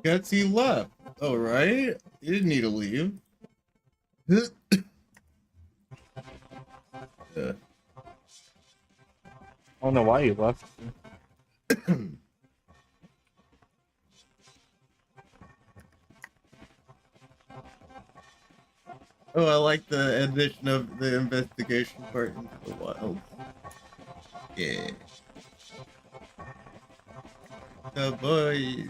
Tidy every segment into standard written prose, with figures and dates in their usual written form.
Gutsy left. Oh, right? You didn't need to leave. Yeah. I don't know why you left. Oh, I like the addition of the investigation part into the wild. Yeah. The boys.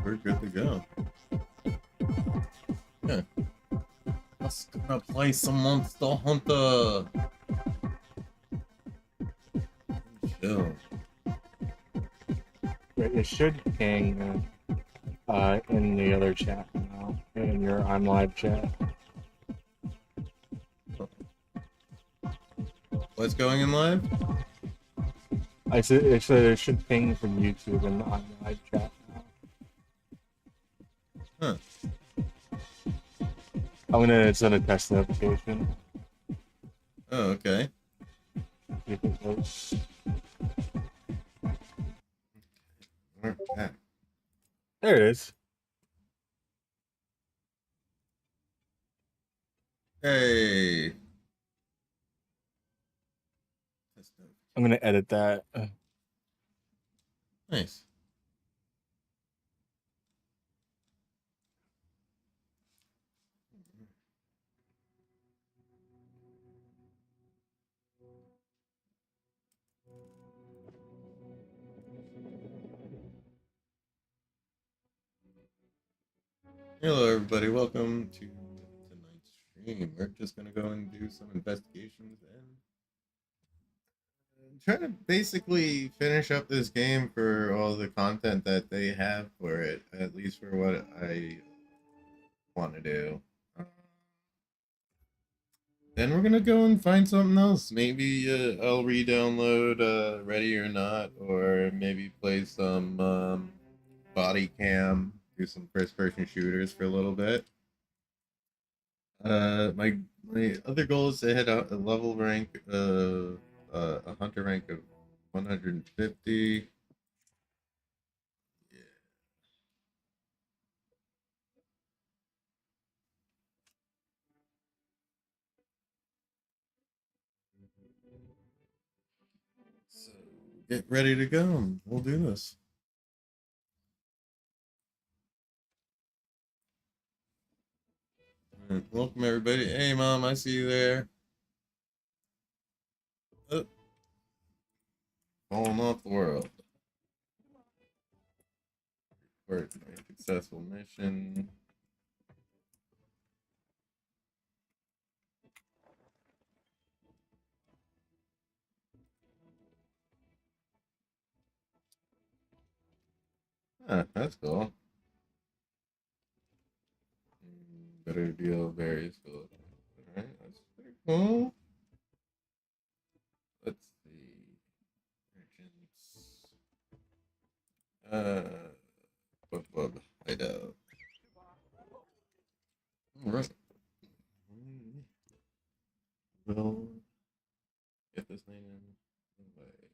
We're good to go. Yeah. Let's gonna play some Monster Hunter. Chill. It should ping in the other chat now, in your I'm live chat. What's going in live? I said it should ping from YouTube in the I'm live chat now. Huh. I'm gonna send a test notification. Oh, okay. See if it works. Okay. There it is. Hey. I'm gonna edit that. Nice. Hello, everybody. Welcome to tonight's stream. We're just gonna go and do some investigations and try to basically finish up this game for all the content that they have for it, at least for what I want to do. Then we're gonna go and find something else. Maybe I'll re-download Ready or Not, or maybe play some body cam, do some first-person shooters for a little bit. My other goal is to hit a level rank, a hunter rank of 150. Yeah. So get ready to go. We'll do this. All right, welcome everybody. Hey, mom, I see you there. Oh, Falling off the world. Report a successful mission. Huh, that's cool. Better deal varies. Alright, that's pretty cool. Let's see. Merchants. Bub. I know. Alright. We'll get this thing in the way.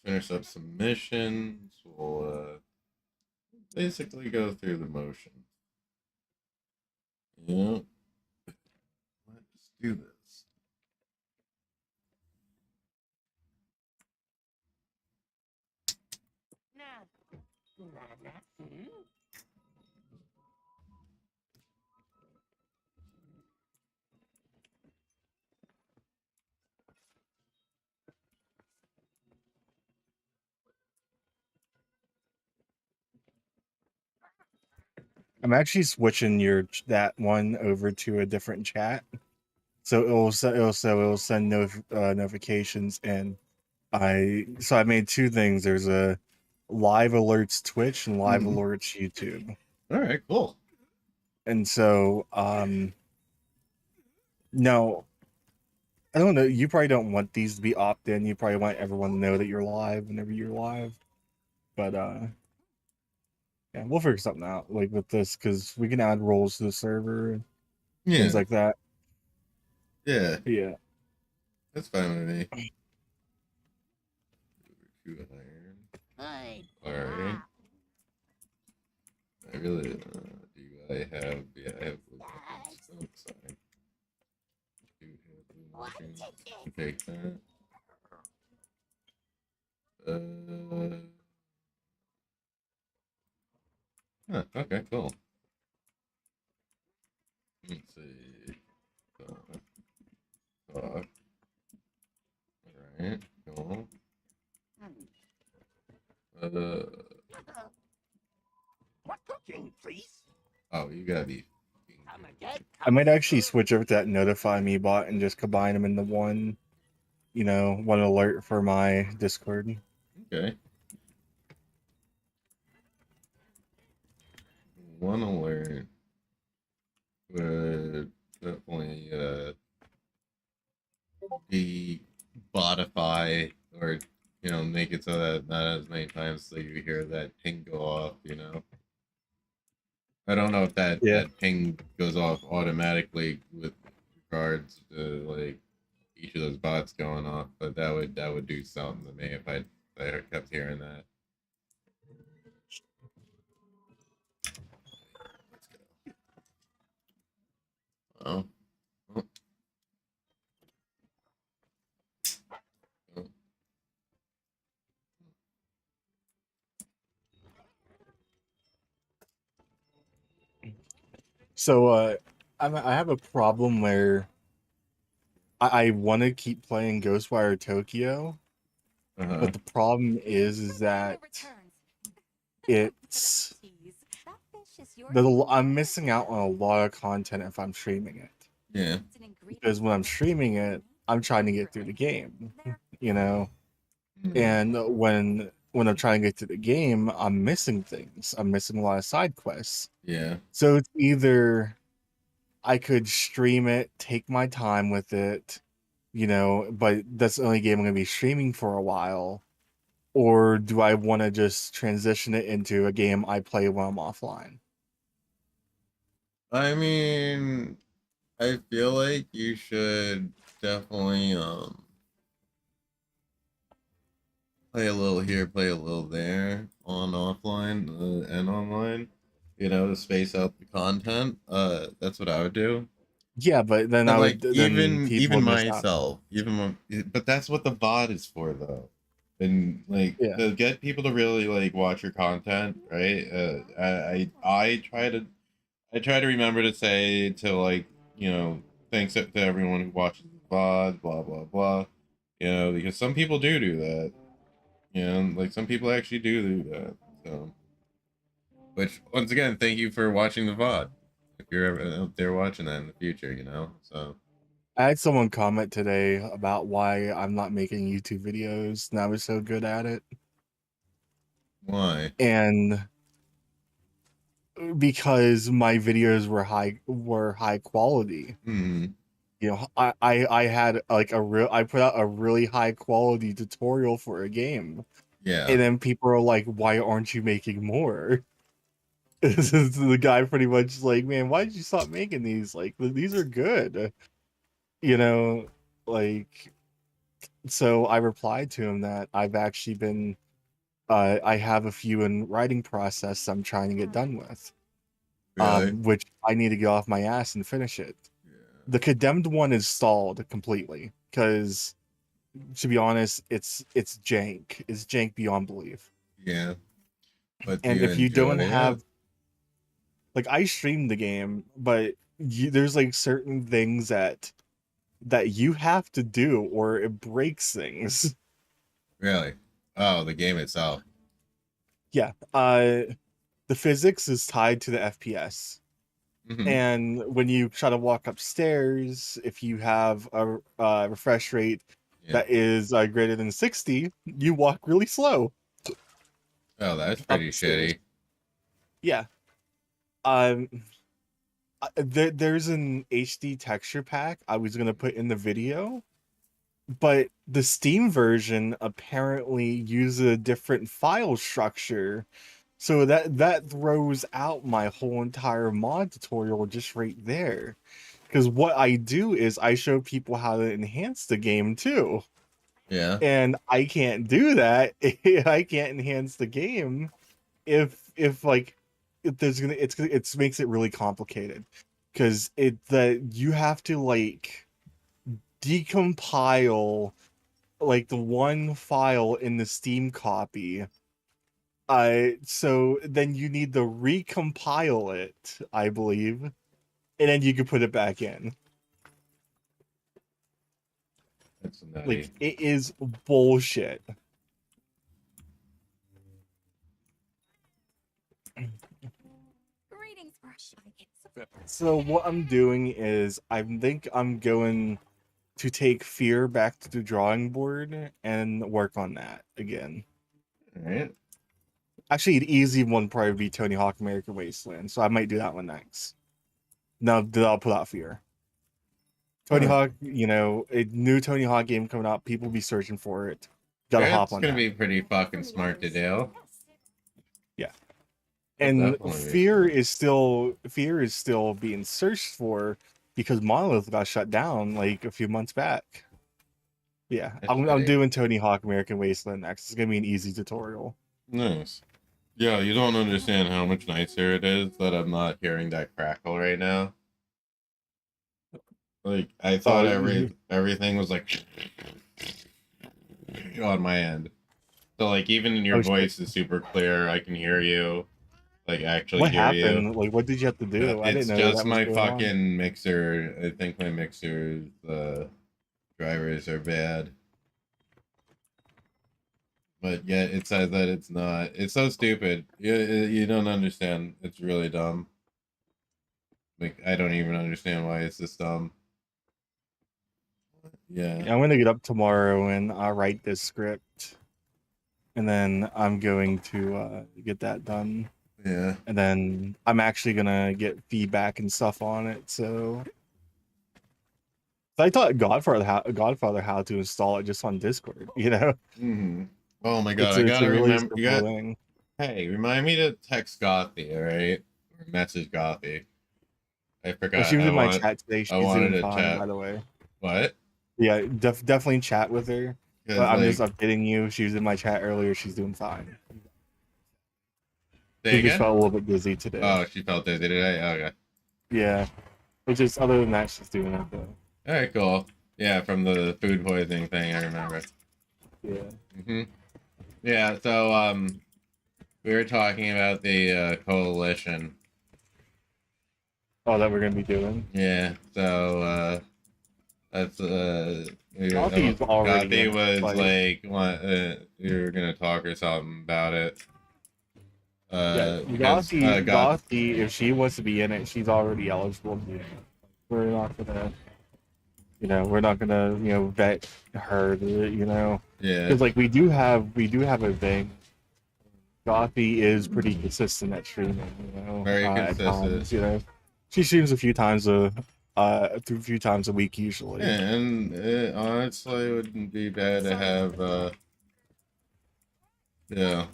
Finish up some missions. We'll basically go through the motions. Yeah. Let's do this. I'm actually switching that one over to a different chat, so it'll send notifications. And I made two things. There's a live alerts Twitch and live alerts YouTube. All right, cool. And so no, I don't know. You probably don't want these to be opt-in. You probably want everyone to know that you're live whenever you're live. But yeah, we'll figure something out like with this, because we can add roles to the server and things like that. Yeah. Yeah. That's fine with me. Two iron. Alright. I really do I have I have blue buttons. Oh, sorry. Do have blue buttons. Take that. Okay, cool. Let's see. Alright, cool. What cooking, please? Oh, you gotta be. I might actually switch over to that notify me bot and just combine them into one, one alert for my Discord. Okay. One alert would definitely be botify, or make it so that not as many times so you hear that ping go off. I don't know if that ping goes off automatically with regards to like each of those bots going off, but that would do something to me if I kept hearing that. Let's go. Oh. So I have a problem where I want to keep playing Ghostwire Tokyo, but the problem is that it's I'm missing out on a lot of content if I'm streaming it. Yeah. Because when I'm streaming it, I'm trying to get through the game, and when I'm trying to get through the game, I'm missing things. I'm missing a lot of side quests. Yeah. So it's either I could stream it, take my time with it, but that's the only game I'm going to be streaming for a while. Or do I want to just transition it into a game I play when I'm offline? I mean, I feel like you should definitely play a little here, play a little there, on offline and online. To space out the content. That's what I would do. Yeah, but then But I like would then people even would miss out. myself, but that's what the bot is for, though. And like to get people to really like watch your content, right? I try to remember to say to like thanks to everyone who watches VOD, blah blah blah. You know, because some people do that. You know, like some people actually do that. So, which once again, thank you for watching the VOD. If you're ever out there watching that in the future, you know. So I had someone comment today about why I'm not making YouTube videos and I was so good at it. why? And because my videos were high quality. Hmm. You know, I had like I put out a really high quality tutorial for a game. Yeah. And then people are like, why aren't you making more? The guy pretty much like, man, why did you stop making these? Like, these are good. You know, like, so I replied to him that I've actually been, I have a few in writing process I'm trying to get done with, Really? which I need to get off my ass and finish it. Yeah. The condemned one is stalled completely because, to be honest, it's jank. It's jank beyond belief. Yeah. But do And you if you enjoy don't it? have, like, I streamed the game, but there's like certain things that you have to do or it breaks things. Really? Oh, the game itself. Yeah. The physics is tied to the FPS. Hmm. And when you try to walk upstairs, if you have a refresh rate Yeah. that is greater than 60, you walk really slow Oh, that's up pretty the stairs. shitty. Yeah. There's an HD texture pack I was gonna put in the video, but the Steam version apparently uses a different file structure, so that throws out my whole entire mod tutorial just right there. Because what I do is I show people how to enhance the game too, Yeah. and I can't do that. I can't enhance the game if like if there's gonna it's makes it really complicated because it that you have to like decompile like the one file in the Steam copy. So then you need to recompile it, I believe, and then you can put it back in. That's Like nutty. it is bullshit. Greetings, brush. So what I'm doing is I think I'm going to take Fear back to the drawing board and work on that again. All right. Actually, the easy one would probably be Tony Hawk American Wasteland, so I might do that one next. No, then I'll put out Fear. Tony Huh. Hawk, you know, a new Tony Hawk game coming out, people be searching for it. Gotta hop It's on gonna that. be pretty fucking smart to do. Yeah. It'll And definitely be Fear smart. is still being searched for because Monolith got shut down like a few months back. Yeah, That's I'm shitty. doing Tony Hawk American Wasteland next. It's gonna be an easy tutorial. Nice. Yeah, you don't understand how much nicer it is that I'm not hearing that crackle right now. Like I Oh, thought everything was like on my end. So like even in your oh shit. voice is super clear. I can hear you. Like actually What hear you. happened? Like, what did you have to do? I didn't It's know just that was my going on. fucking mixer. I think my mixer's drivers are bad. But yet it says that it's not. It's so stupid. You don't understand. It's really dumb. Like I don't even understand why it's this dumb. Yeah. Yeah, I'm gonna get up tomorrow and I'll write this script, and then I'm going to get that done, Yeah. and then I'm actually gonna get feedback and stuff on it. So I taught Godfather how to install it just on Discord. You know, Hmm. Oh my god, I it's a gotta really remember. You simple got. thing. Hey, remind me to text Gothy, all right? Or message Gothy. I Oh, she forgot. was in my chat today. I She's wanted doing to fine, by chat. the way. What? Yeah, definitely chat with her. Because But I'm just like, updating you. She was in my chat earlier. She's doing fine. say She just again. felt a little bit dizzy today. Oh, she felt dizzy today. Okay. Yeah, but just other than that, she's doing it though. All right, cool. Yeah, from the food poisoning thing, I remember. Yeah. Hmm. Yeah. So we were talking about the coalition. Oh, that we're gonna be doing. Yeah. So That's Gothi's already Gothi in it, was like- like, what, you were gonna talk or something about it. Yeah, Because Gothi, if she wants to be in it, she's already eligible to be in it. We're not gonna, we're not gonna, vet her, yeah, because like we do have a thing. Gothi is pretty consistent at streaming, very at consistent. times, she streams a few times a week usually. Yeah, and it honestly wouldn't be bad to have, yeah,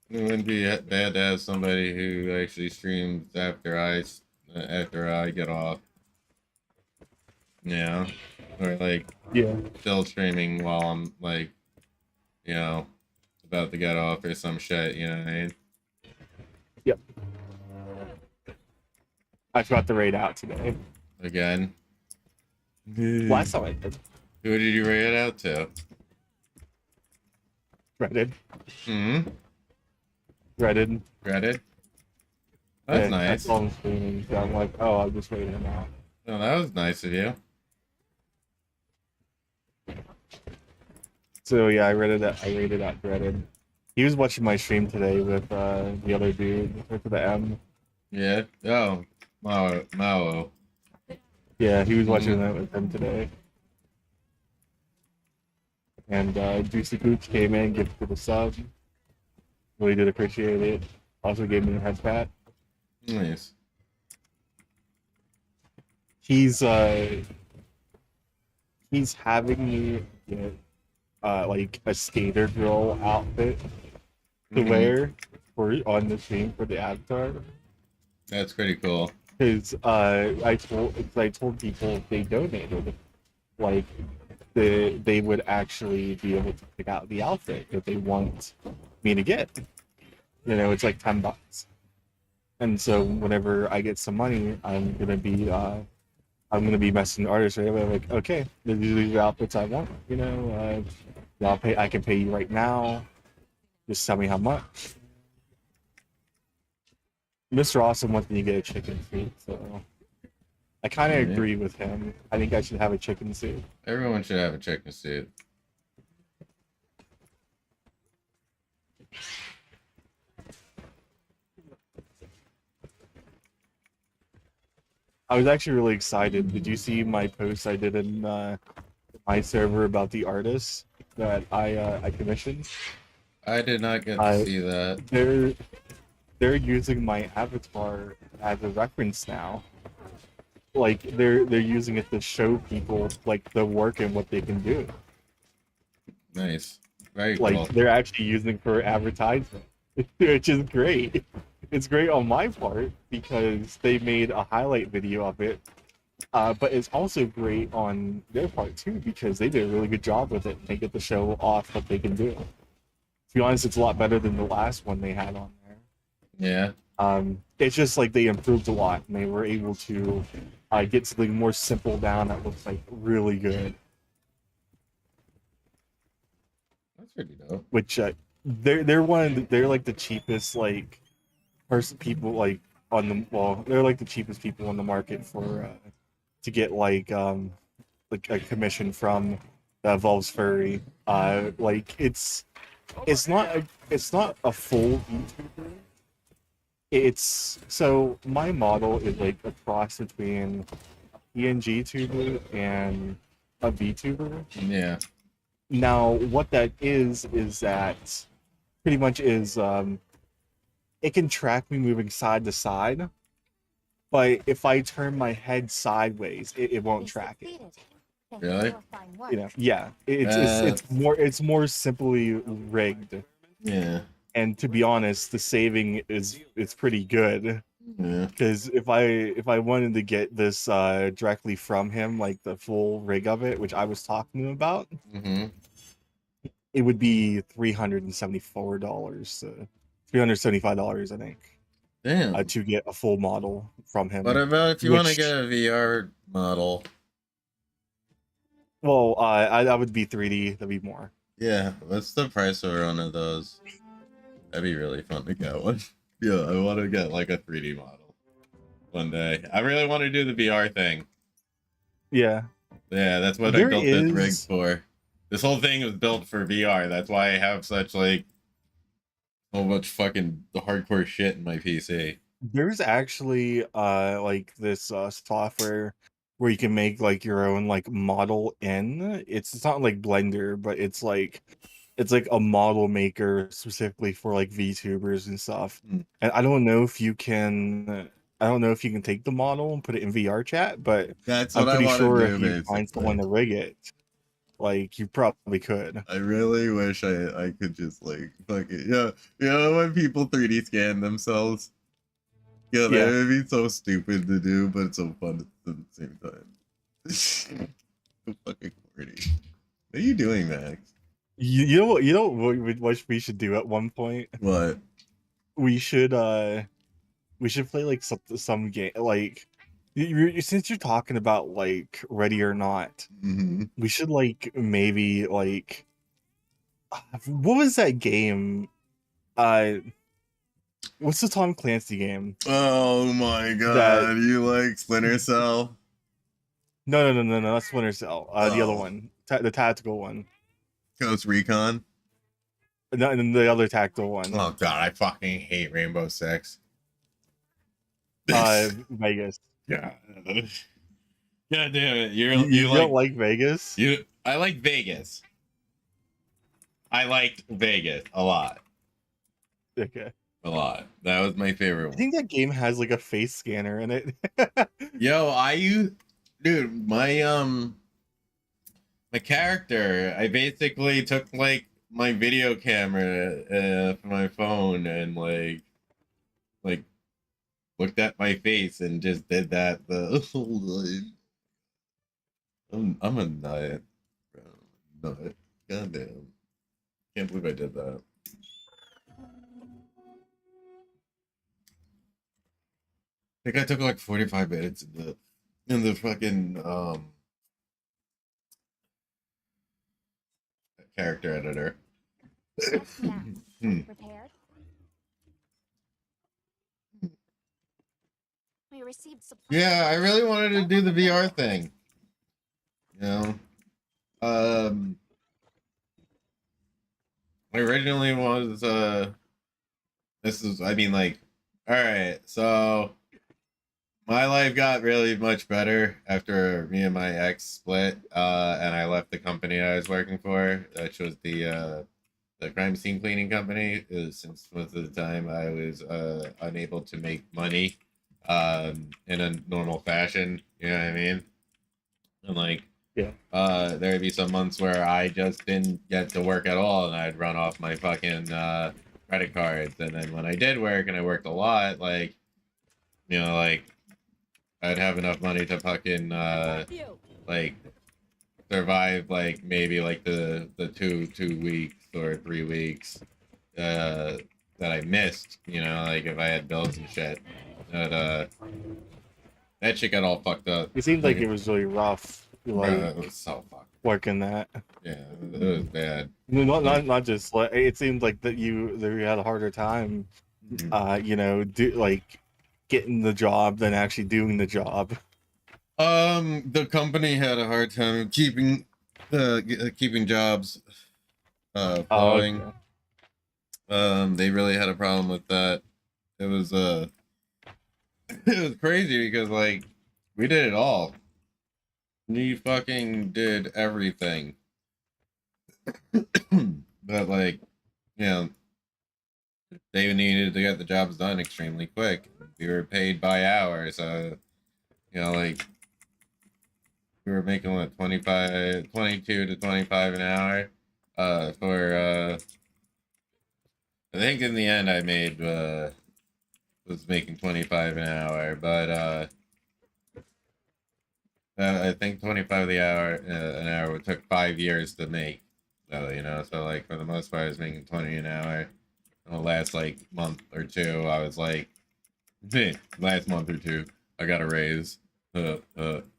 it wouldn't be bad to have somebody who actually streams after I get off. Yeah, or like Yeah. still streaming while I'm like, about to get off or some shit. You know what I mean? Yep. I forgot the raid out today. Again. Last time I did. Who did you rate it out to? Reddit. Hmm. Reddit. Reddit. That's nice. I saw him streaming, so I'm like, oh, I'll just wait him out. Oh, that was nice of you. So yeah, I rated out Reddit. He was watching my stream today with the other dude with the M. Yeah. Oh, Mao. Yeah, he was watching that with him today. And Juicy Cooch came in, gifted a sub. Really did appreciate it. Also gave me a head pat. Nice. He's having me get like a skater girl outfit to wear on the stream for the avatar. That's pretty cool. Because I told people if they donated, like they would actually be able to pick out the outfit that they want me to get. It's like $10. And so whenever I get some money, I'm gonna be messaging the artist right away, like, okay, these are the outfits I want. I can pay you right now. Just tell me how much. Mr. Awesome wants me to get a chicken suit, so I kind of agree with him. I think I should have a chicken suit. Everyone should have a chicken suit. I was actually really excited. Did you see my post I did in my server about the artists that I commissioned? I did not get to see that. They're using my avatar as a reference now. Like they're using it to show people like the work and what they can do. Nice. Very Like cool. they're actually using it for advertisement, which is great. It's great on my part because they made a highlight video of it, but it's also great on their part too because they did a really good job with it. They get to show off what they can do. To be honest, it's a lot better than the last one they had on there. Yeah. It's just like they improved a lot and they were able to get something more simple down that looks like really good. That's pretty dope. Which they're like the cheapest like people like they're like the cheapest people on the market for to get like a commission from Volves Furry. Like it's not a full VTuber. It's so my model is like a cross between a PNG tuber and a VTuber. Yeah. Now, what that is that pretty much is it can track me moving side to side, but if I turn my head sideways, it won't track it. Really? Yeah. It's more simply rigged. Yeah. And to be honest, the saving it's pretty good. Yeah. Because if I wanted to get this directly from him, like the full rig of it, which I was talking to him about, it would be $374, $375, I think. Damn. To get a full model from him. What about if you want to get a VR model? Well, I would be 3D. That'd be more. Yeah. What's the price of one of those? That'd be really fun to get one. Yeah, I want to get like a 3D model one day. I really want to do the VR thing. Yeah. Yeah, that's what I There built this rig is for. This whole thing was built for VR. That's why I have such like so much fucking hardcore shit in my PC. there's actually like this software where you can make like your own like model in. It's not like Blender, but it's like a model maker specifically for like VTubers and stuff. Mm. And I don't know if you can take the model and put it in VR chat, but That's I'm what I pretty want to sure do, if you find someone basically. to rig it, like you probably could. I really wish I could just like fuck it. Yeah, you know when people 3D scan themselves? Yeah, that Yeah. would be so stupid to do, but it's so fun at the same time. So fucking corny. What are you doing, Max? You know what we should do at one point? What? We should play like some game like since you're talking about like Ready or Not, Mm-hmm. we should like maybe like what was that game? Uh what's the Tom Clancy game? Oh my That god, you like Splinter Cell? no, that's Splinter Cell. The other Oh, one, the tactical one. Ghost Recon? No, and then the other tactical one. Oh god, I fucking hate Rainbow Six. Vegas. God. God damn it. You don't like Vegas? I like Vegas. I liked Vegas a lot. Okay. A lot. That was my favorite I one. think that game has like a face scanner in it. Yo, dude, my character, I basically took like my video camera from my phone and like looked at my face and just did that the whole time. I'm a nut, bro. Nut. Goddamn. Can't believe I did that. I think I took like 45 minutes in the fucking character editor. Prepared? We received support. Yeah, I really wanted to do the VR thing. You know, I originally was this is I mean like, all right, so my life got really much better after me and my ex split, and I left the company I was working for, which was the crime scene cleaning company. Since most of the time I was unable to make money in a normal fashion, you know what I mean? And like, Yeah. there'd be some months where I just didn't get to work at all, and I'd run off my fucking credit cards. And then when I did work, and I worked a lot, like, you know, like I'd have enough money to fucking like survive like maybe like the 2 weeks or 3 weeks that I missed, you know, like if I had bills and shit. But that shit got all fucked up. It seemed like it was really rough, like Bro, it was so fucked. working that. Yeah, it was bad. Not just like it seemed like that you had a harder time, you know, like getting the job than actually doing the job. The company had a hard time keeping jobs flowing. They really had a problem with that. It was it was crazy because like we did it all. We fucking did everything. But like, you know, they needed to get the jobs done extremely quick. We were paid by hour, so you know, like we were making what 22 to 25 an hour for I think in the end I made was making 25 an hour, but I think 25 the hour an hour took 5 years to make. So you know, so like for the most part I was making 20 an hour. The last like month or two I was like last month or two I got a raise and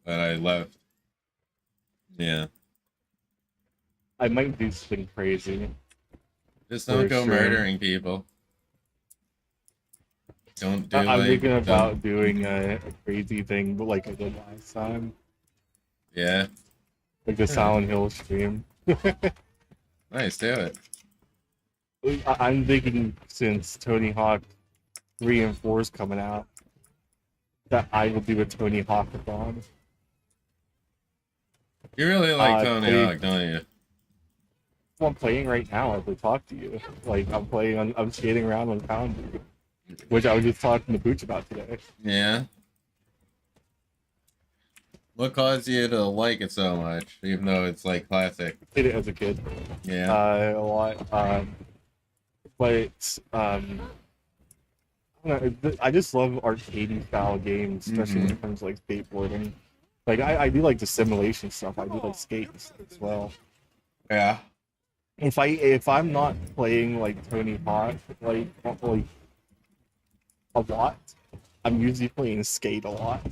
I left. Yeah. I might do something crazy. Just don't For go sure. murdering people. Don't do I'm like thinking about don't- doing a crazy thing, but like I did last time. Yeah. like the Silent Hill stream. Nice, do it. I'm thinking since Tony Hawk 3 and 4 is coming out, that I will do a Tony Hawkathon. You really like Tony play- Hawk, don't you? I'm playing right now as I talk to you. Like I'm skating around on Pound, which I was just talking to Booch about today. Yeah. What caused you to like it so much, even though it's like classic? Played it as a kid, Yeah. a lot. But I don't know, I just love arcade style games, especially when it comes to like skateboarding. Like I do like the simulation stuff. I do like skates as well. Yeah. If I'm not playing like Tony Hawk like a lot, I'm usually playing Skate a lot.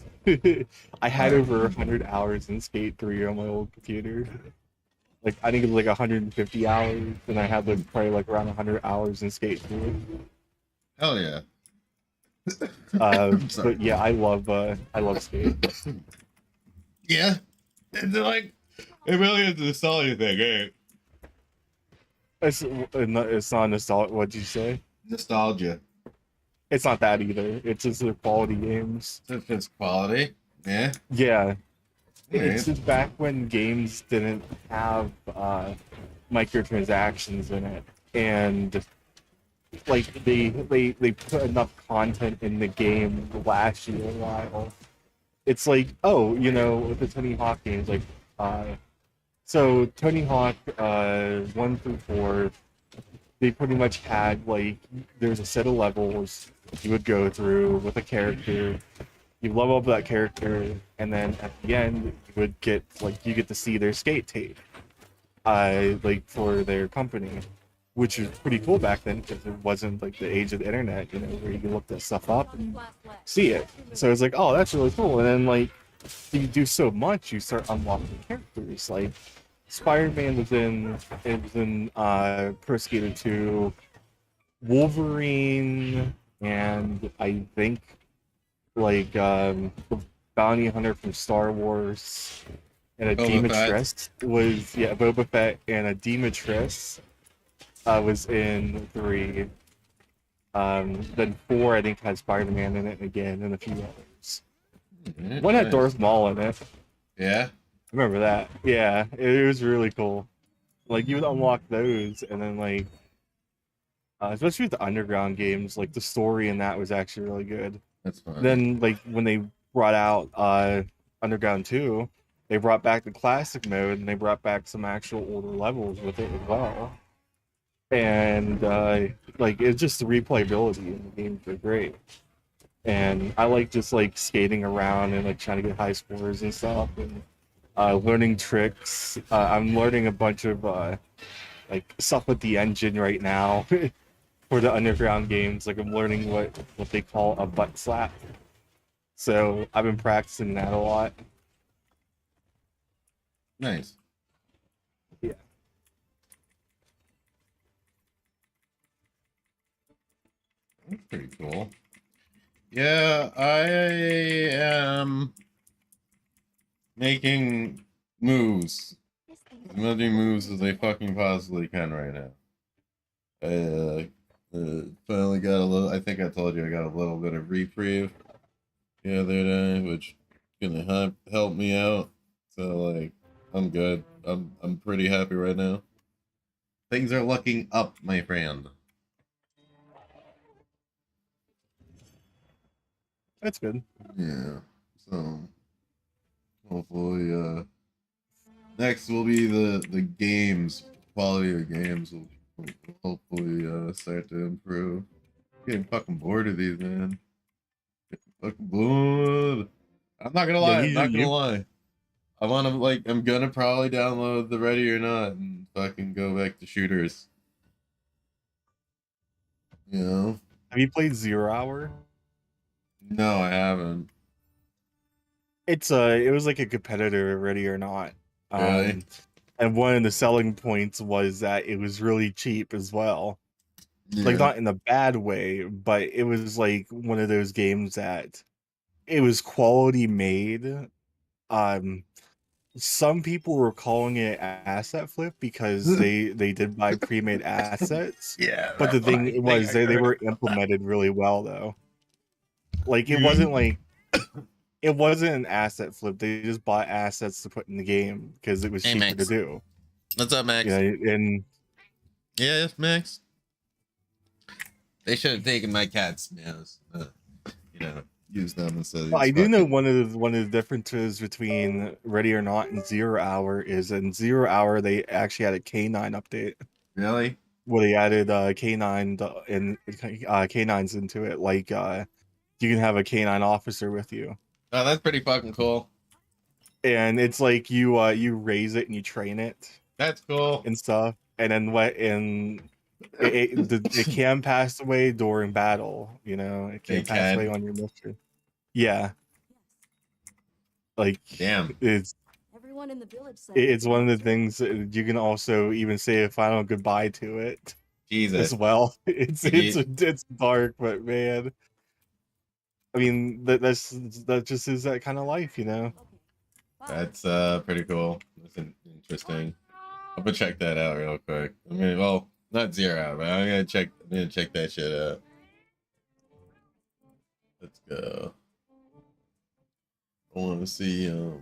I had over 100 hours in Skate 3 on my old computer. Like I think it was like 150 hours, and I had like probably like around 100 hours in Skate 2. Hell yeah. But yeah, I love Skate. Yeah. It's like, it really is a solid thing, eh? It's not nostalgia. What'd you say? Nostalgia. It's not that either. It's just the quality games. If it's quality. Yeah. Yeah, it's Right. just back when games didn't have microtransactions in it, and like they put enough content in the game to last you a while. It's like, oh, with the Tony Hawk games, like so Tony Hawk 1 through 4, they pretty much had like there's a set of levels you would go through with a character. You level up that character, and then at the end you would get you get to see their skate tape, like for their company, which was pretty cool back then because it wasn't like the age of the internet, where you can look that stuff up and see it. So it's like, oh, that's really cool. And then like you do so much, you start unlocking characters. Like Spider-Man was in Pro Skater 2, Wolverine, and I think like the bounty hunter from Star Wars, and a Demetrius was Boba Fett, and a Demetrius was in 3. Then 4 I think had Spider-Man in it again, and a few others. One had Darth Maul in it. Yeah. I remember that. Yeah, it was really cool. Like you would unlock those, and then like especially with the underground games, like the story in that was actually really good. That's fine. Then like when they brought out Underground 2, they brought back the classic mode, and they brought back some actual older levels with it as well. And like it's just the replayability in the games are great. And I like just like skating around and like trying to get high scores and stuff, and learning tricks. I'm learning a bunch of like stuff with the engine right now for the underground games. Like I'm learning what they call a butt slap. So I've been practicing that a lot. Nice. Yeah. That's pretty cool. Yeah, I am making moves. As many moves as I fucking possibly can right now. I finally got a little, I think I told you I got a little bit of reprieve the other day, which is gonna help me out. So like, I'm good. I'm pretty happy right now. Things are looking up, my friend. That's good. Yeah. So hopefully next will be the games. Quality of the games will hopefully start to improve. Getting fucking bored of these, man. Getting fucking bored. I'm not gonna lie, I'm not gonna lie. I'm gonna probably download the Ready or Not and fucking go back to shooters. Have you played 0 Hour? No, I haven't. It was like a competitor, Ready or Not. Really? And one of the selling points was that it was really cheap as well. Yeah. Like not in a bad way, but it was like one of those games that it was quality made. some people were calling it asset flip because they did buy pre-made assets. Yeah, But the thing I think was I they heard were about that. implemented really well though. Like Mhm. it wasn't an asset flip. They just bought assets to put in the game because it was Hey, cheaper to Max. do. What's up, You Max? know, and Yeah, yes, Max. They should have taken my cat's meows. You know, use them instead of these I do know fucking. one of the differences between Ready or Not and 0 Hour is in 0 Hour they actually had a canine update Really? where they added canine and canines into it. Like you can have a canine officer with you, Oh, that's pretty fucking cool. and it's like you raise it and you train it That's cool. and stuff, and then it can pass away during battle. You know, it They can pass away can. on your mission. Yeah, like Damn. it's Everyone in the village said it's one of the answer. things that you can also even say a final goodbye to it as Jesus. well. It's Ye- it's dark, but man, I mean that just is that kind of life, you know. Okay. Bye. That's pretty cool. That's interesting. I'm gonna check that out real quick. I mean, well, not 0 Hour, but I'm gonna check that shit out. Let's go. I want to see if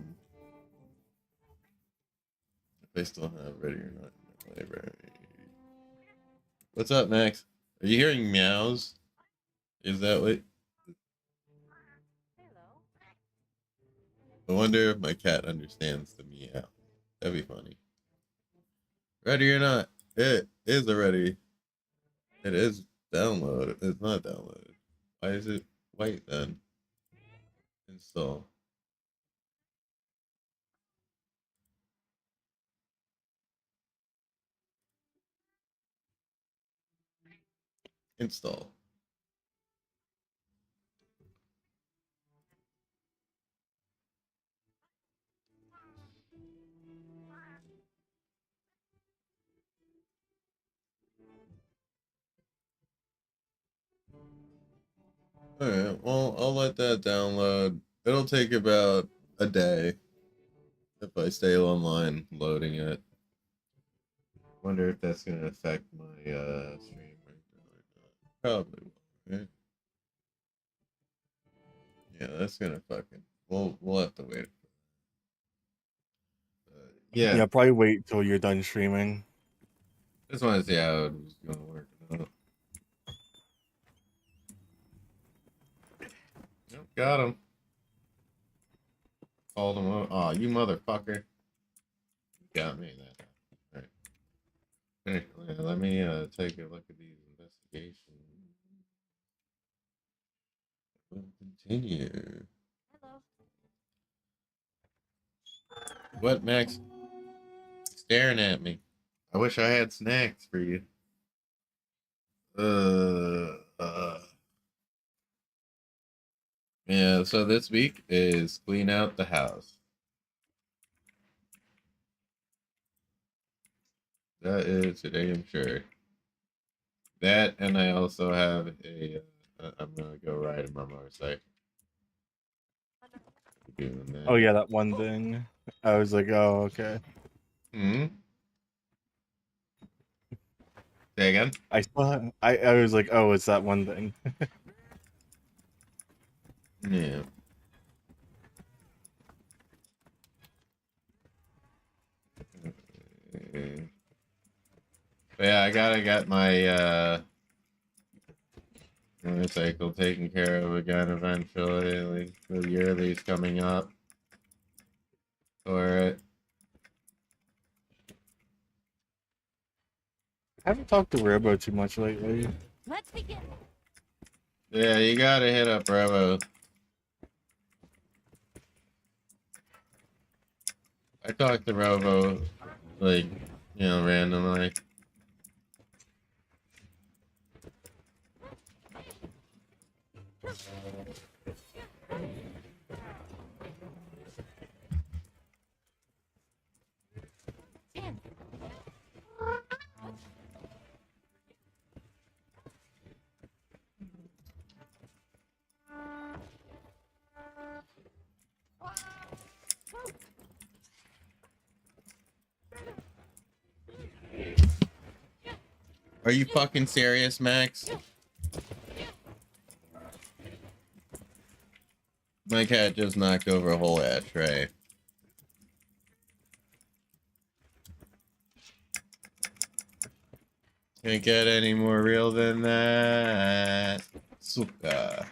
they still have Ready or Not in the library. What's up, Max? Are you hearing meows? Is that what? I wonder if my cat understands the meow. That'd be funny. Ready or Not? It is already. It is downloaded. It's not downloaded. Why is it white then? Install. Install. Alright, well, I'll let that download. It'll take about a day if I stay online loading it. Wonder if that's gonna affect my stream right now or not. Probably will, right? Yeah, that's gonna fucking we'll have to wait. Yeah, Yeah, probably wait till you're done streaming. just want to see how it was gonna work out. Yep, got him. Called him up. Oh, you motherfucker. You got me that. Alright. Hey, let me take a look at these investigations. We'll continue. Hello. What, Max? Staring at me. I wish I had snacks for you. Yeah, so this week is clean out the house. That is today, I'm sure. That, and I also have I'm gonna go ride in my motorcycle. Doing that. Oh yeah, that one thing. I was like, oh okay. Hmm. Say again. I was like, oh, it's that one thing. Yeah. But yeah, I gotta get my motorcycle taken care of again eventually. Like the yearly's coming up for it. I haven't talked to Robo too much lately. Let's begin. Yeah, you gotta hit up Bravo. I talked to Robo, like, randomly. Ten. Are you fucking serious, Max? My cat just knocked over a whole ashtray. Can't get any more real than that. Suka.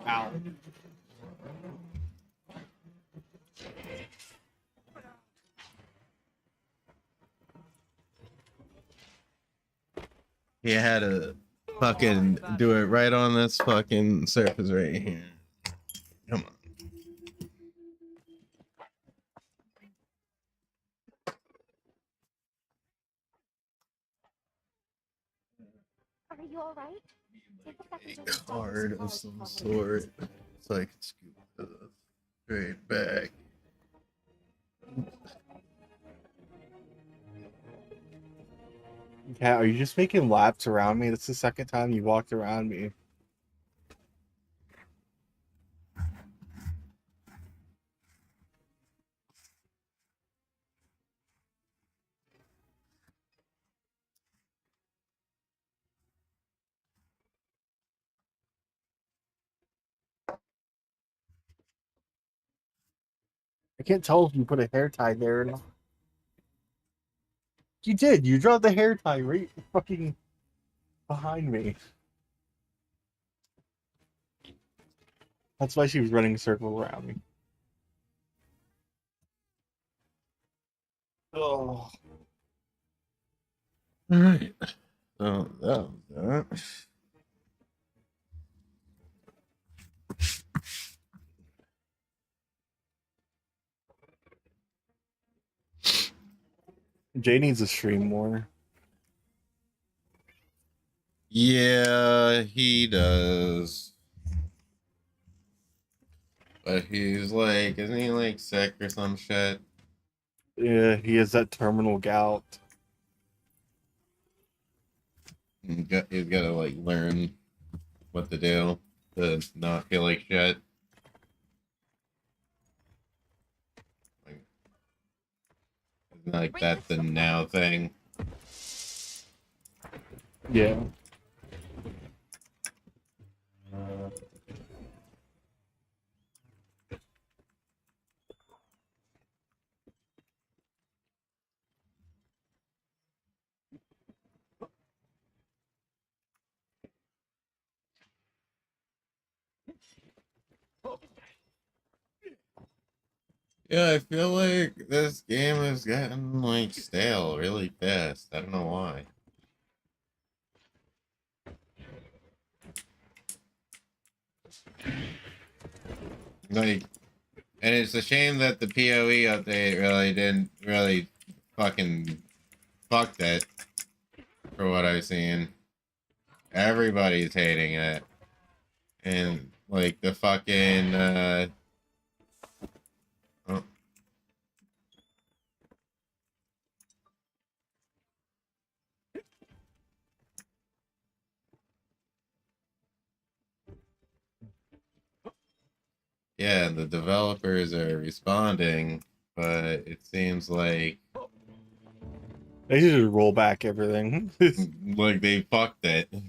Ow. He had to fucking do it right on this fucking surface right here. Come on. Are you all right? Take the A packages card of as some possible. sort so I can scoop this straight back. Cat, are you just making laps around me? That's the second time you walked around me. I can't tell if you put a hair tie there or not. You did. You dropped the hair tie right fucking behind me. That's why she was running a circle around me. Oh. Alright. So that was that. Jay needs to stream more. Yeah, he does. But he's like, isn't he like sick or some shit? Yeah, he has that terminal gout. He's gotta like learn what to do to not feel like shit. Like, isn't like that the now thing? Yeah. Yeah, I feel like this game is getting like stale really fast. I don't know why. Like, and it's a shame that the PoE update really didn't really fucking fucked it for what I've seen. Everybody's hating it. And like the fucking oh, yeah, the developers are responding, but it seems like They should just roll back everything. like they fucked it. From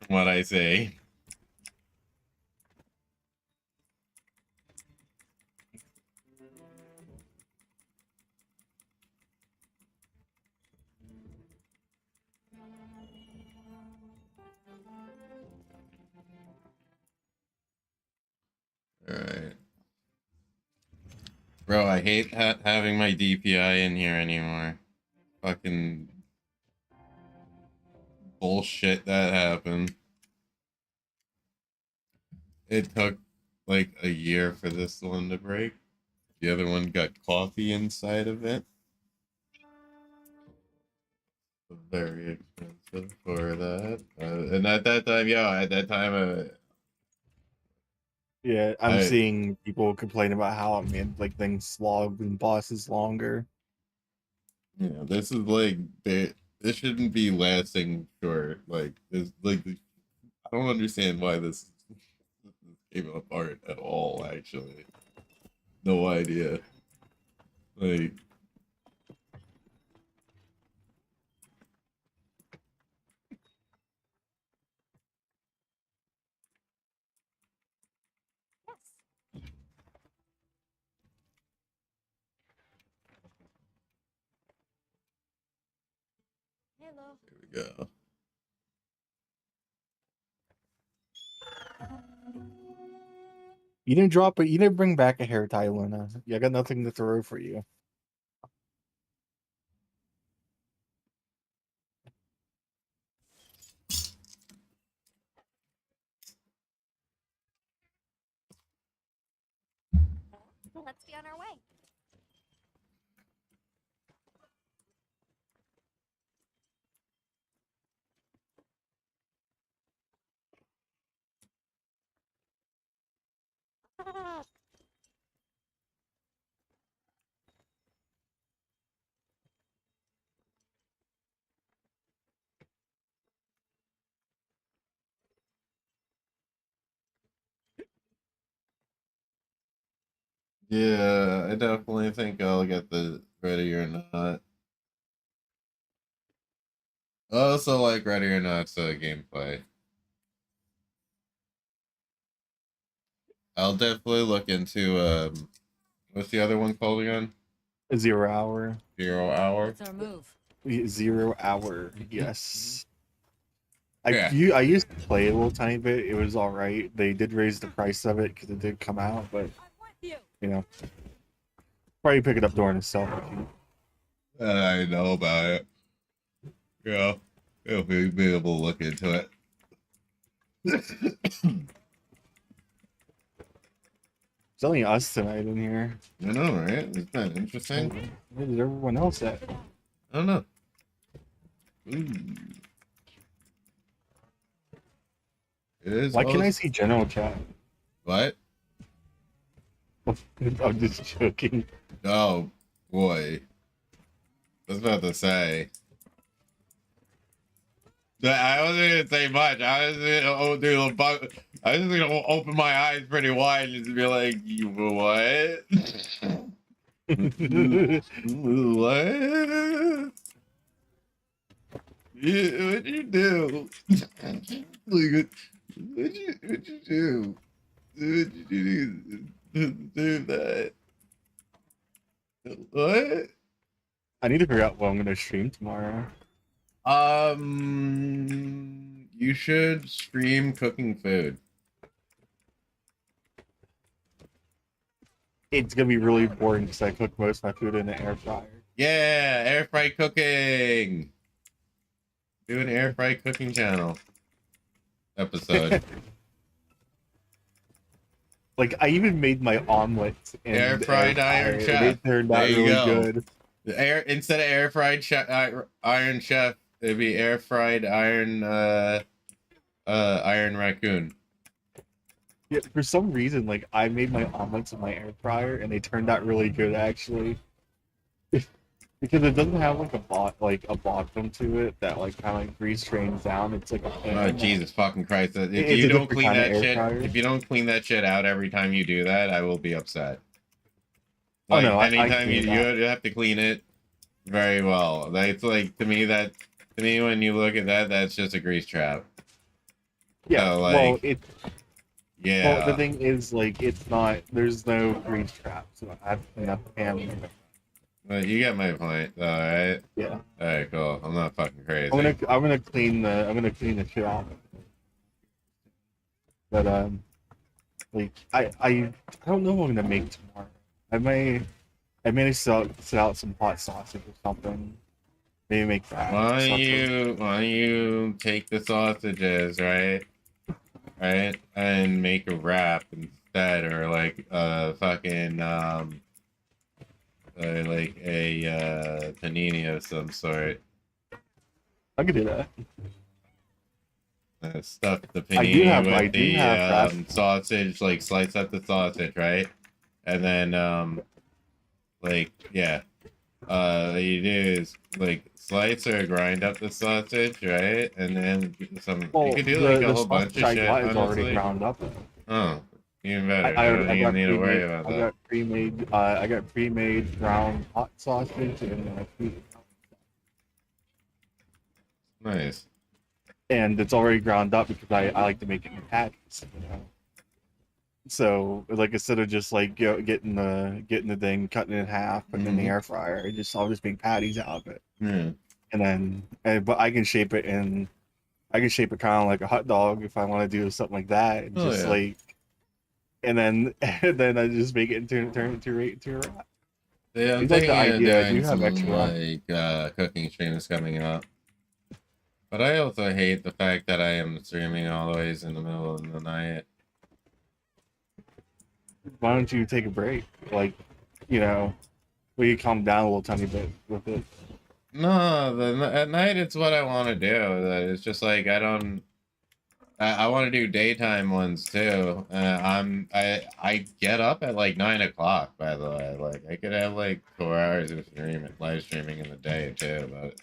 what I say. Alright. Bro, I hate having my DPI in here anymore. Fucking bullshit that happened. It took like a year for this one to break. The other one got coffee inside of it. Very expensive for that. And at that time, yeah, at that time, Yeah, I'm I seeing people complain about how it made like things slog and bosses longer. Yeah, this is like this shouldn't be lasting short. Like this, like I don't understand why this came apart at all. Actually, no idea. Like Yes. Hello. here we go. You didn't drop it. You didn't bring back a hair tie, Luna. I got nothing to throw for you. Let's be on our way. Yeah, I definitely think I'll get the Ready or Not. I also like Ready or Not's gameplay. I'll definitely look into what's the other one called again? 0 hour. 0 Hour. That's our move. 0 hour. Yes. Yeah. I used to play it a little tiny bit. It was all right. They did raise the price of it because it did come out, but you know, probably pick it up during the sale. I know about it. Yeah. I'll be able to look into it. It's only us tonight in here. I know, right? Isn't that interesting? Where is everyone else at? I don't know. Ooh. It is. Why can't I see general chat? What? I'm just joking. Oh, boy. I was about to say. I wasn't gonna say much. I was gonna open my eyes pretty wide and just be like, what? What? Yeah, what'd you do? Like, what'd you do? What'd you do that? What? I need to figure out what I'm gonna stream tomorrow. You should stream cooking food. It's gonna be really boring because I cook most of my food in the air fryer. Yeah, air fry cooking. Do an air fry cooking channel episode. Like I even made my omelet in Air the fried Iron fryer, Chef. and it turned out There you really go. good. The air instead of air fried Iron Chef, it'd be air fried Iron Iron Raccoon. Yeah, for some reason, like I made my omelets in my air fryer, and they turned out really good actually. Because it doesn't have like a bottom to it that like kind of like grease drains down. It's like a Oh Jesus fucking Christ! If It's you a don't different clean kind of that air shit, fryer. if you don't clean that shit out every time you do that, I will be upset. Oh, Like no, I anytime clean that. you have to clean it very well. That's like to me when you look at that, that's just a grease trap. Yeah, So, well, like, the yeah. thing is, like, it's not. There's no grease trap, so I have to clean up the pan. Well, you get my point, though, right? Yeah, All right, cool. I'm not fucking crazy. I'm gonna clean the shit off. But like I don't know what I'm gonna make tomorrow. I may set out some hot sausage or something. Maybe make that. Why don't you take the sausages, right? Right? And make a wrap instead, or like fucking like a panini of some sort. I could do that. Stuff the I do panini have with the fast. sausage, like slice up the sausage, right? And then like yeah, you do is like slice or grind up the sausage, right? And then you Well, could do like a the whole bunch sausage of I shit, got is already honestly. ground up. Oh, even better. I don't I even got need to worry pre-made. about I that. got pre-made. I got pre-made ground hot sausage Nice. and it's already ground up because I like to make it in patties. You know? So like instead of just like getting the thing, cutting it in half, putting it in the air fryer, I'll just make patties out of it. Yeah. And then but I can shape it kind of like a hot dog if I want to do something like that. And Oh, just yeah. like and then I just make it and turn it into a wrap. Yeah, I'm It's like the thinking of idea. I do doing have some extra. like cooking streams coming up. But I also hate the fact that I am streaming always in the middle of the night. Why don't you take a break? Like, you know, we calm down a little tiny bit with it. No, at night it's what I want to do. It's just like I want to do daytime ones too. I get up at like 9 o'clock. By the way, like I could have like 4 hours of live streaming in the day too. But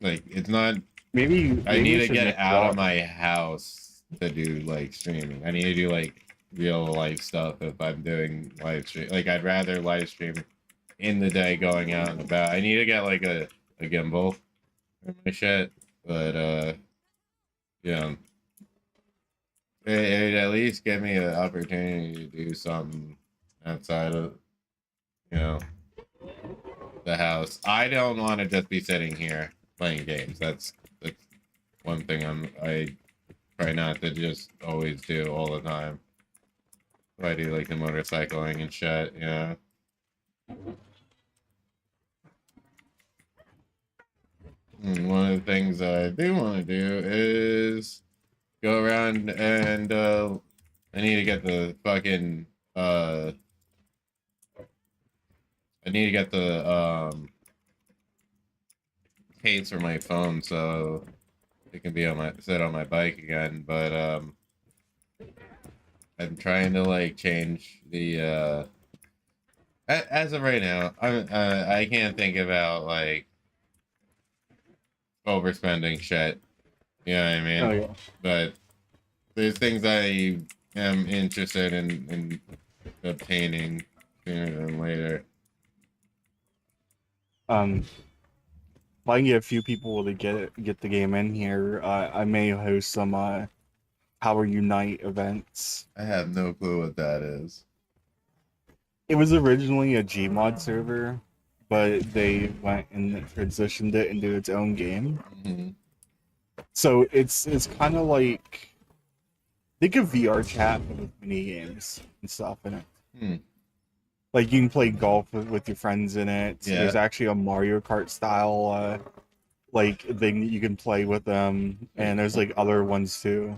like it's not. I Maybe need you to should get mix it out of up. my house to do like streaming. I need to do like real life stuff if I'm doing live stream. Like I'd rather live stream in the day going out and about. I need to get like a gimbal for my shit. But yeah. It'd at least give me an opportunity to do something outside of, you know, the house. I don't want to just be sitting here playing games. That's one thing I try not to just always do all the time. I do like the motorcycling and shit, yeah. One of the things that I do want to do is go around and I need to get the fucking I need to get the case for my phone so it can be on my set on my bike again. But I'm trying to like change the as of right now. I can't think about like overspending shit. You know what I mean? Oh yeah. But there's things I am interested in obtaining sooner than later. If I can get a few people to get the game in here, I may host some Power Unite events. I have no clue what that is. It was originally a Gmod server, but they went and transitioned it into its own game. Mm-hmm. So it's kind of like think of VR chat with mini games and stuff in it. Hmm. Like you can play golf with your friends in it. Yeah. There's actually a Mario Kart style like thing that you can play with them, and there's like other ones too.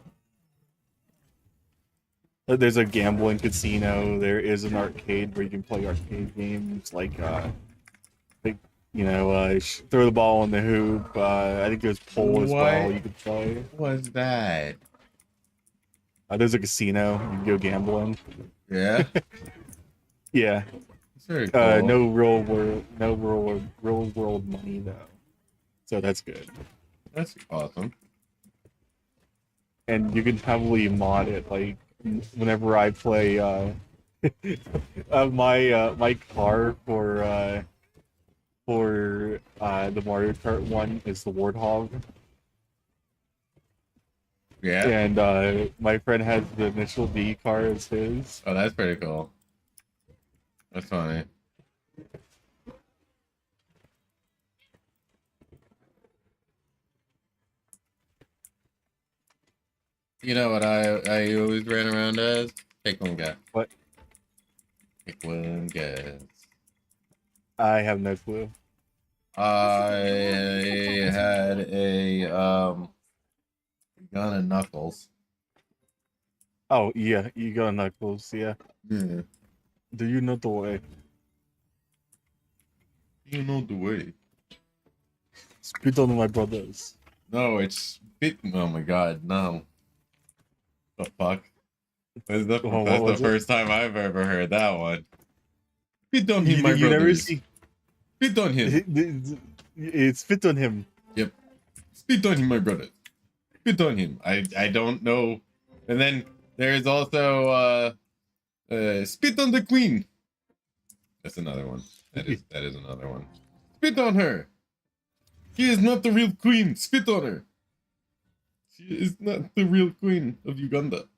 There's a gambling casino. There is an arcade where you can play arcade games like throw the ball in the hoop. I think there's pole as well. You could play. What's that? There's a casino. You can go gambling. Yeah. Yeah. It's very cool. No real world money though. So that's good. That's awesome. And you can heavily mod it. Like whenever I play my car for the Mario Kart one is the Warthog. Yeah. And my friend has the initial D car as his. Oh, that's pretty cool. That's funny. You know what I always ran around as? Pick one guy. What? Pick one guy. I have no clue. I had a gun and knuckles. Oh yeah, you got Knuckles, yeah. Yeah. Do you know the way? You know the way. Spit on my brothers. No, it's spit. Oh my god, no. The fuck? Oh, what That's the was it? first time I've ever heard that one. Spit on him, my You never brothers. see. Spit on him. It spit on him. Yep. Spit on him, my brothers. Spit on him. I don't know. And then there's also spit on the queen. That's another one. That is another one. Spit on her. She is not the real queen. Spit on her. She is not the real queen of Uganda.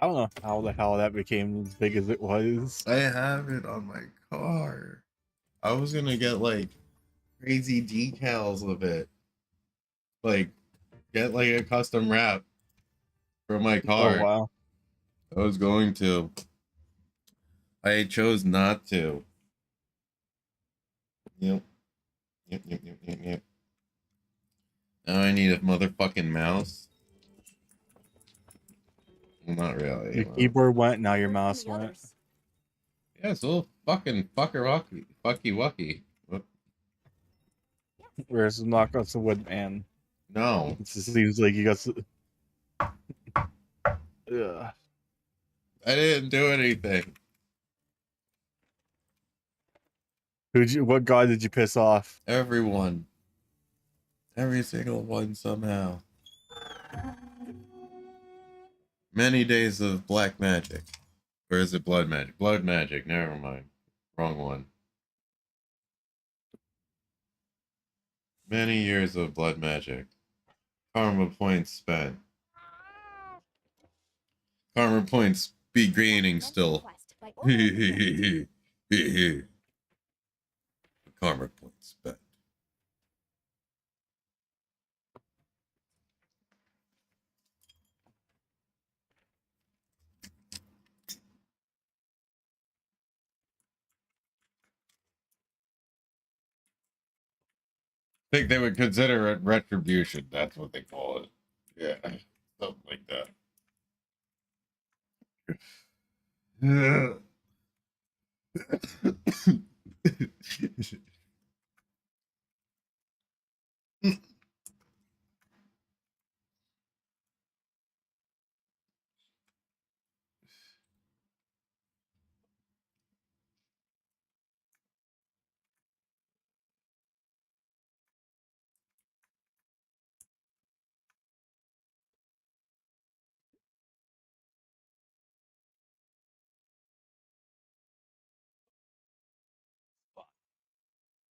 I don't know how the hell that became as big as it was. I have it on my car. I was gonna get like crazy decals of it. Like get like a custom wrap for my car. Oh wow. I was going to. I chose not to. Yep. Yep. Now I need a motherfucking mouse. Well, not really. Your well. keyboard went, now your Where mouse find the went. others? Yeah, it's a little fucking fucky wucky. Whereas I'm not got some wood man. No. It just seems like you got some... Ugh. I didn't do anything. What god did you piss off? Everyone. Every single one somehow. Many days of black magic. Or is it blood magic? Blood magic, never mind. Wrong one. Many years of blood magic. Karma points spent. Karma points be gaining still. Quest by ordering the Karma points spent. I think they would consider it retribution. That's what they call it. Yeah, something like that.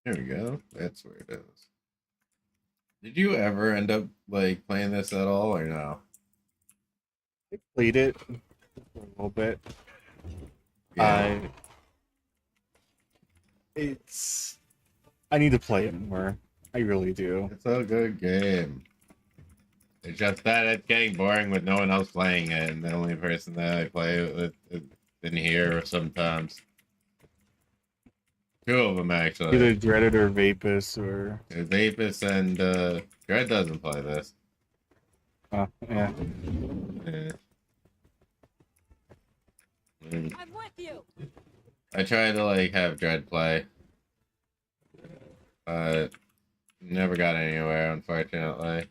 There we go. That's where it is. Did you ever end up like playing this at all or no? I played it for a little bit. Yeah. I need to play it more. I really do. It's a good game. It's just that it's getting boring with no one else playing it, and the only person that I play with is in here sometimes. Two of them actually. Either Dreaded or Vapus or There's Apis and Dread doesn't play this. yeah. Yeah. I'm with you. I tried to like have Dread play. Never got anywhere, unfortunately.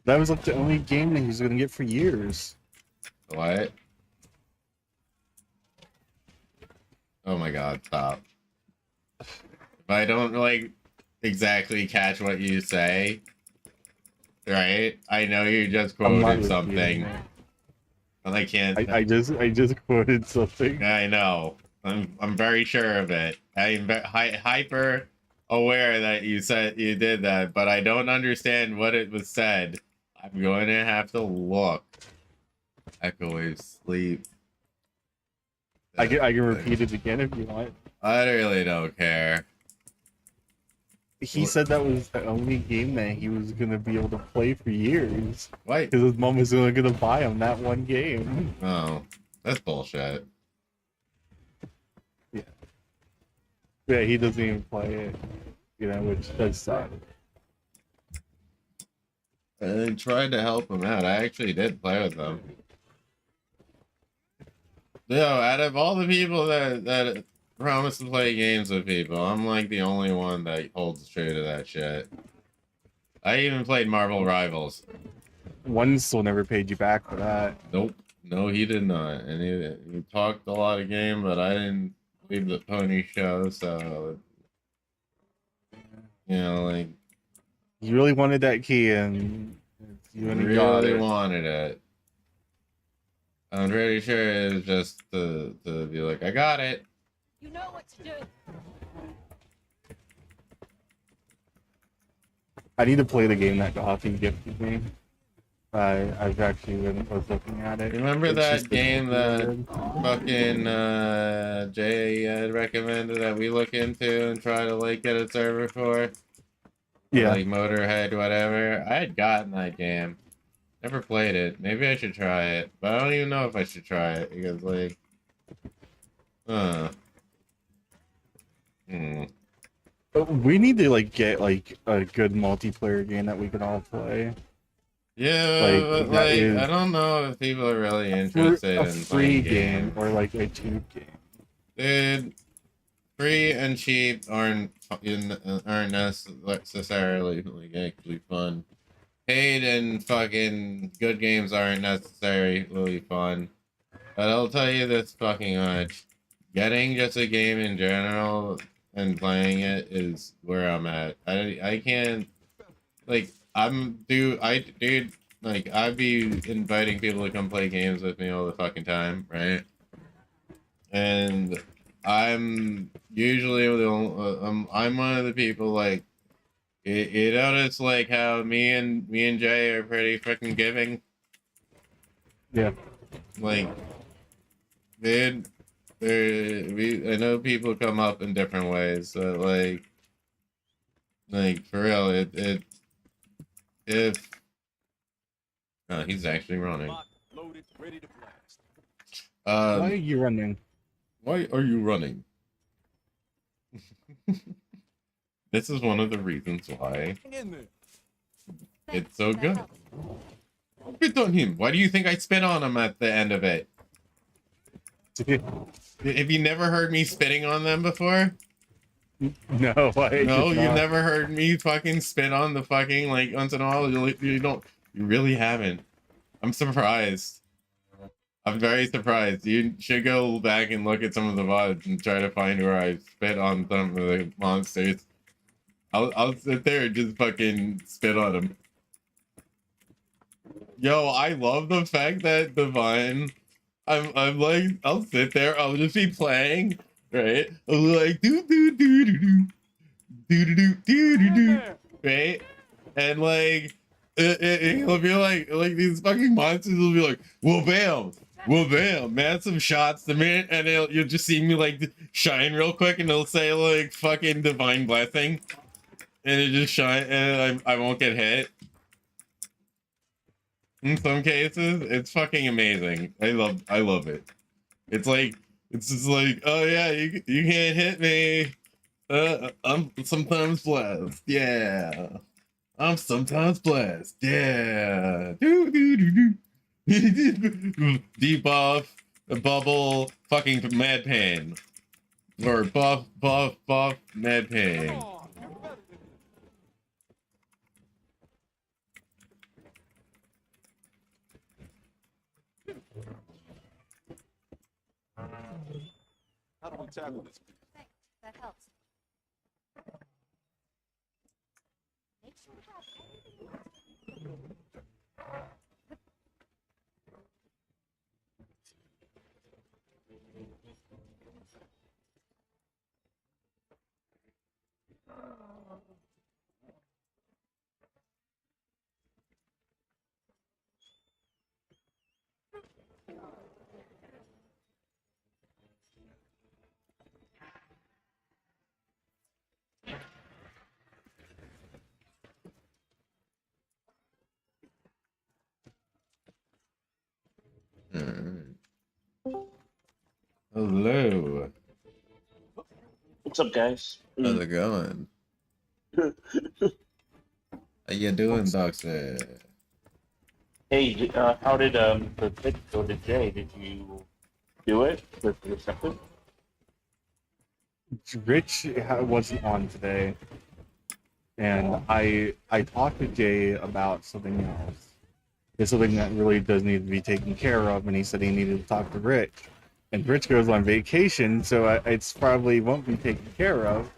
That was like the only game that he was gonna get for years. What? Oh my god, stop. If I don't like exactly catch what you say, right? I know you just I'm not quoted something. repeating it. And I can't I just quoted something. I know. I'm very sure of it. I'm hyper aware that you said you did that, but I don't understand what it was said. I'm going to have to look. Echo wave sleep. I can repeat it again if you want. I really don't care. He said that was the only game that he was gonna be able to play for years What? because his mom was only gonna buy him that one game. Oh, that's bullshit. Yeah, he doesn't even play it, which does suck. I tried to help him out. I actually did play with him. No, out of all the people that promise to play games with people. I'm like the only one that holds true to that shit. I even played Marvel Rivals. One still never paid you back for that. Nope. No, he did not. And he talked a lot of game, but I didn't leave the pony show, so you know, like You really wanted that key, and you only got really it. wanted it. I'm pretty sure it was just to be like, I got it. You know what to do. I need to play the game that Coffee gifted me. I've actually was looking at it. Remember It's that just been game that good. fucking Jay had recommended that we look into and try to like get a server for? Yeah. Like Motorhead, whatever. I had gotten that game. Never played it. Maybe I should try it. But I don't even know if I should try it because like But we need to like get like a good multiplayer game that we can all play. Yeah, Like, but that like is- I don't know if people are really For interested a in free playing game games. or like a tube game. Dude, free and cheap aren't necessarily like actually fun. Paid and fucking good games aren't necessarily fun. But I'll tell you this fucking much. Getting just a game in general and playing it is where I'm at. I can't like dude like I'd be inviting people to come play games with me all the fucking time, right? And I'm usually the only, I'm one of the people like you notice like how me and Jay are pretty freaking giving. Yeah. Like, dude, I know people come up in different ways, so like for real, if oh, he's actually running. Loaded, ready to blast. Why are you running? Why are you running? This is one of the reasons why In there. it's so That good. helps. Spit on him. Why do you think I spit on him at the end of it? Have you never heard me spitting on them before? No, I No, did you've not. never heard me fucking spit on the fucking like once in a while. You don't. You really haven't. I'm surprised. I'm very surprised. You should go back and look at some of the VODs and try to find where I spit on some of the monsters. I'll sit there and just fucking spit on them. Yo, I love the fact that Divine. I'm like, I'll sit there. I'll just be playing, right? I'll be like do do do do do do do do do do, right? And like, it'll be like these fucking monsters will be like, well, bam, massive shots the minute, and you'll just see me like shine real quick, and it'll say like fucking divine blessing, and it just shine, and I won't get hit. In some cases, it's fucking amazing. I love it. It's like it's just like, oh yeah, you can't hit me. I'm sometimes blessed. Yeah. I'm sometimes blessed. Yeah. Do do do do. Debuff, bubble, fucking mad pain. Or buff, mad pain. Come on, you're better than this. How do we tackle this? Thanks. That helps. Make sure to have everything. Hello. What's up, guys? How's it going? How you doing, Doctor? Hey, how did the pitch go to Jay? Did you do it? Was it accepted? Rich wasn't on today, and I talked to Jay about something else. It's something that really does need to be taken care of, and he said he needed to talk to Rich. And Rich goes on vacation, so it's probably won't be taken care of.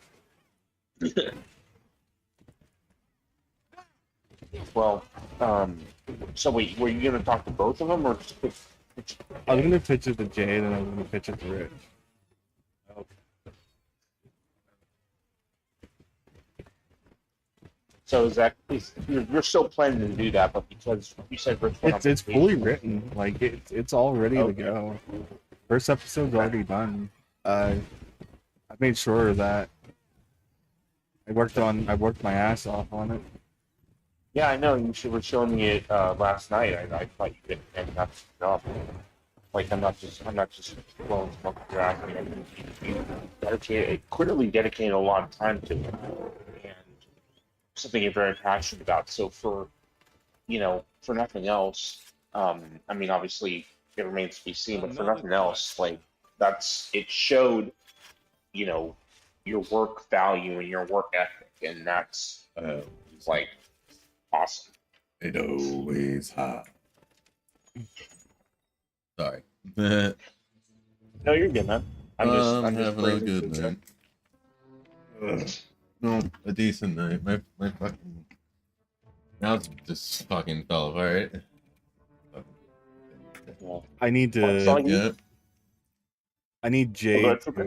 Well, so wait, were you gonna talk to both of them or just pick? I was gonna pitch it to Jay, and then I was gonna pitch it to Rich. So you're still planning to do that, but because you said Rich went on It's vacation- fully written, like it's all ready to Okay. go. First episode's already done. I made sure of that. I worked my ass off on it. Yeah, I know. Were showing me it last night. I thought you did a fantastic job. Like I'm not just blowing smoke up your ass. I mean, clearly dedicated a lot of time to it, and something you're very passionate about. So for nothing else, I mean, obviously it remains to be seen, but for nothing else, like it showed, you know, your work value and your work ethic, and that's like awesome. It always hot. Sorry. I'm No, you're good, man. I'm just having a praising good you. night. No, a decent night. My fucking now it's just fucking fell apart. Yeah. I need Well, it's to. all you- Yeah. I need Jay that's okay.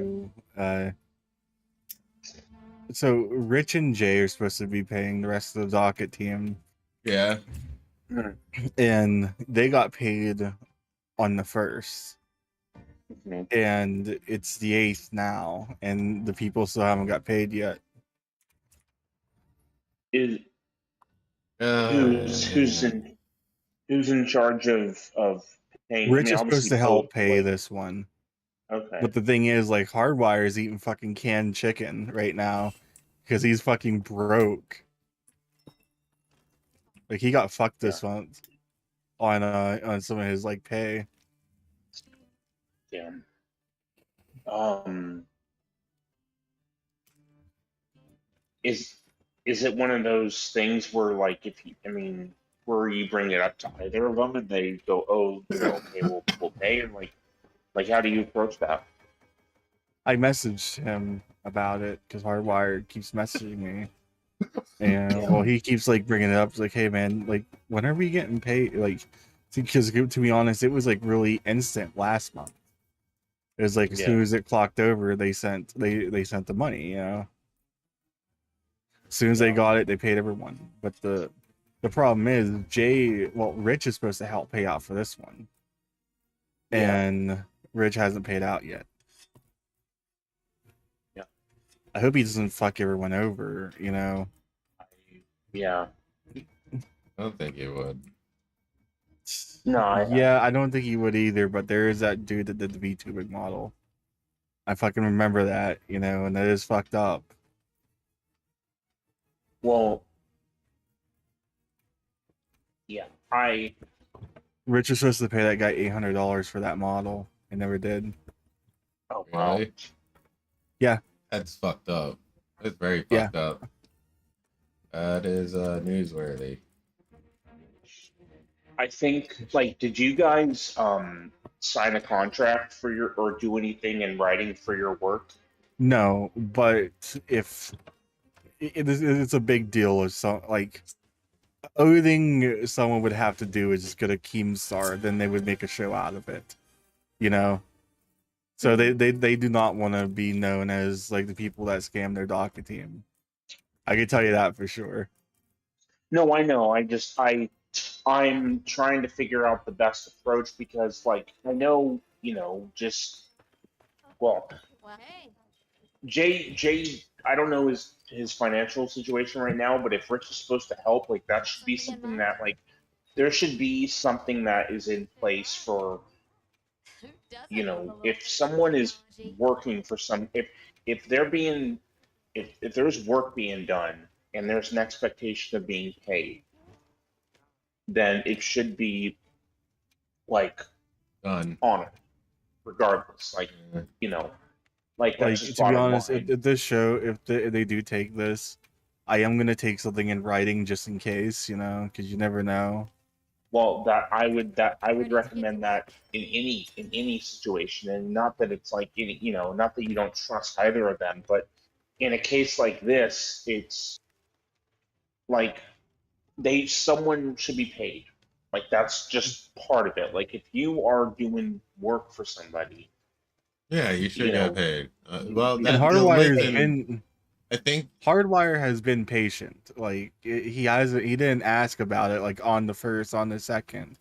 to. So Rich and Jay are supposed to be paying the rest of the docket team, Yeah. and they got paid on the 1st, Mhm. and it's the 8th now, and the people still haven't got paid yet. Is who's in charge of paying? Rich I mean, is supposed obviously to help both, pay like- this one. Okay. But the thing is, like, Hardwire's eating fucking canned chicken right now because he's fucking broke. Like, he got fucked this month on some of his like pay. Damn. Is it one of those things where, like, where you bring it up to either of them and they go, oh, okay, we'll pay, and like how do you approach that? I messaged him about it because Hardwire keeps messaging me, and well, he keeps like bringing it up. It's like, hey man, like when are we getting paid? Like, because to be honest, it was like really instant last month. It was like as soon as it clocked over, they sent the money. You know, as soon as they got it, they paid everyone. But the problem is, Rich is supposed to help pay out for this one, and Rich hasn't paid out yet. Yeah. I hope he doesn't fuck everyone over, you know. Yeah. I don't think it would. No, I don't think he would either, but there is that dude that did the VTubing model. I fucking remember that, you know, and that is fucked up. Well, yeah, Rich was supposed to pay that guy $800 for that model. I never did. oh wow. Really? Yeah. That's fucked up. It's very fucked up. That is newsworthy. I think, like, did you guys sign a contract for or do anything in writing for your work? No, but if it's a big deal, if so, like, only thing someone would have to do is just get a Keemstar, then they would make a show out of it, you know. So they do not want to be known as like the people that scam their docket team. I can tell you that for sure. No, I know. I'm trying to figure out the best approach because, like, I know, well, Jay, I don't know his financial situation right now, but if Rich is supposed to help, like, that should be something that, like, there should be something that is in place for, if someone is working for if they're being, if there's work being done and there's an expectation of being paid, then it should be, like, Done. honored, regardless. Like, Like that's Like just to be bottom honest, line. if this show, if they do take this, I am gonna take something in writing just in case, because you never know. Well, that I would recommend that in any situation, and not that it's like any, not that you don't trust either of them, but in a case like this, it's like someone should be paid. Like that's just part of it. Like if you are doing work for somebody, Yeah, you should you get know, paid. you, Well, And you, that Hardwire has hey, listen, been I think Hardwire has been patient. Like he didn't ask about it like on the second,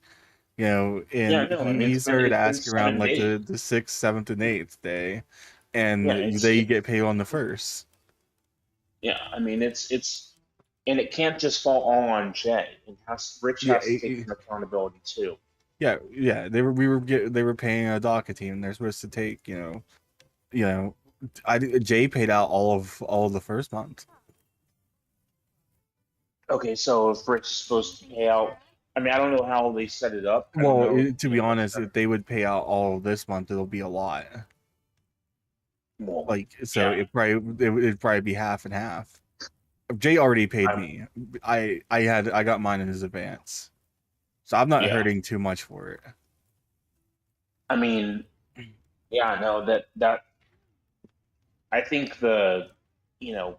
yeah, and no, I mean he started it's been asking around 7 like days. the sixth, seventh, and eighth day, Yeah, and they get paid on the first. yeah, I mean and it can't just fall all on Jay. Rich Yeah, has to take some accountability too. yeah. They were paying a DACA team. They're supposed to take, you know, Jay paid out all of the first month. Okay, so if Rich is supposed to pay out, I mean, I don't know how they set it up. I don't Well, know, to be what's honest, that? if they would pay out all of this month, it'll be a lot. Well, Like, so yeah, it'd probably be half and half. Jay already paid I, me. I got mine in his advance, so I'm not yeah. hurting too much for it. I mean, yeah, no, I think you know,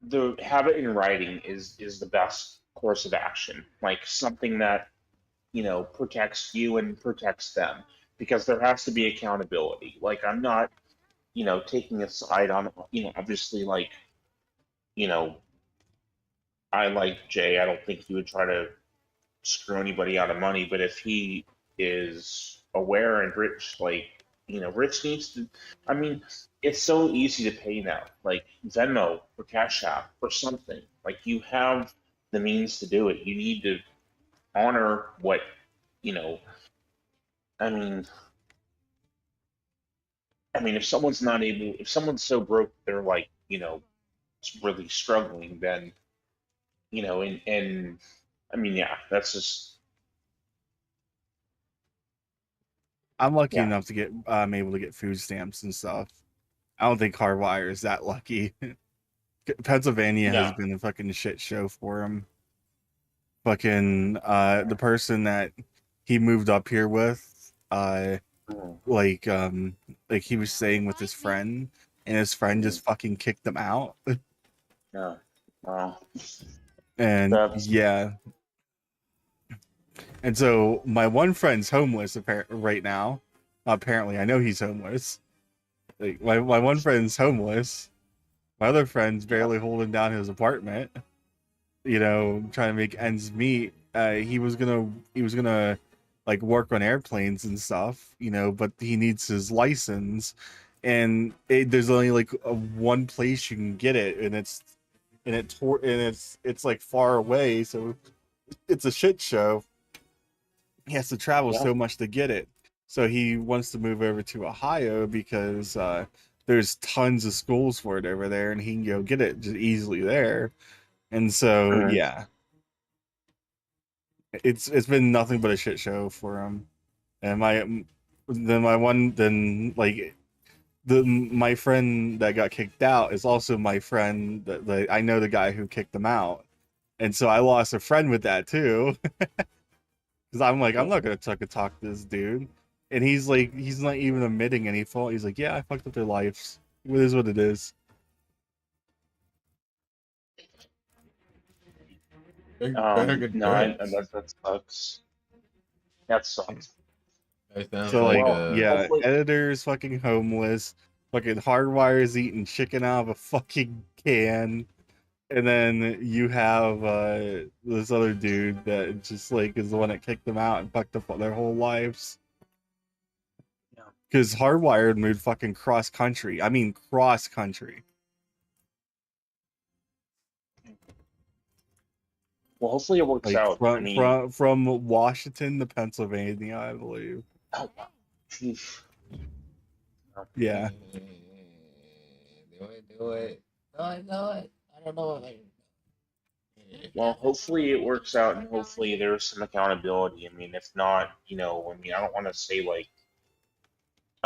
the have it in writing is the best course of action. Like something that protects you and protects them, because there has to be accountability. Like I'm not, taking a side on, obviously, like, you know, I like Jay. I don't think he would try to screw anybody out of money, but if he is aware and Rich, like, Rich needs to, I mean, it's so easy to pay now, like Venmo or Cash App or something. Like you have the means to do it. You need to honor what, you know, I mean, if someone's not able, if someone's so broke, they're like, really struggling, then, and I mean, yeah, that's just, I'm lucky yeah, enough to get I'm able to get food stamps and stuff. I don't think Hardwire is that lucky. Pennsylvania has yeah. been a fucking shit show for him. Fucking the person that he moved up here with, Mm, like like he was staying with his friend, and his friend mm, just fucking kicked him out. yeah. Wow. And That's yeah, and so my one friend's homeless right now. Apparently, I know he's homeless. Like my one friend's homeless. My other friend's yeah. barely holding down his apartment. Trying to make ends meet. He was gonna like work on airplanes and stuff. But he needs his license, and there's only like one place you can get it, and it's like far away, so it's a shit show. He has to travel Yeah. so much to get it. So he wants to move over to Ohio because there's tons of schools for it over there, and he can go get it just easily there. And so Mhm. yeah, it's been nothing but a shit show for him. And my friend that got kicked out is also my friend that I know the guy who kicked him out, and so I lost a friend with that too. Because I'm like, I'm Yeah. not gonna talk to this dude, and he's like, he's not even admitting any fault. He's like, yeah, I fucked up their lives. It is what it is. big bag of No, chips. that sucks. That sucks. That sounds So like like, Well, a yeah, hopefully, editor's fucking homeless. Fucking Hardwire's eating chicken out of a fucking can. And then you have this other dude that just like is the one that kicked them out and fucked up their whole lives. yeah. Because Hardwired moved fucking cross country. I mean cross country. Well, hopefully it works Like out. I mean, from Washington to Pennsylvania, I believe. oh, wow. Jeez. Yeah. do it, do it. Do it, do it. I don't know if I Well, hopefully it works out, and hopefully there's some accountability. I mean, if not, I mean, I don't want to say like,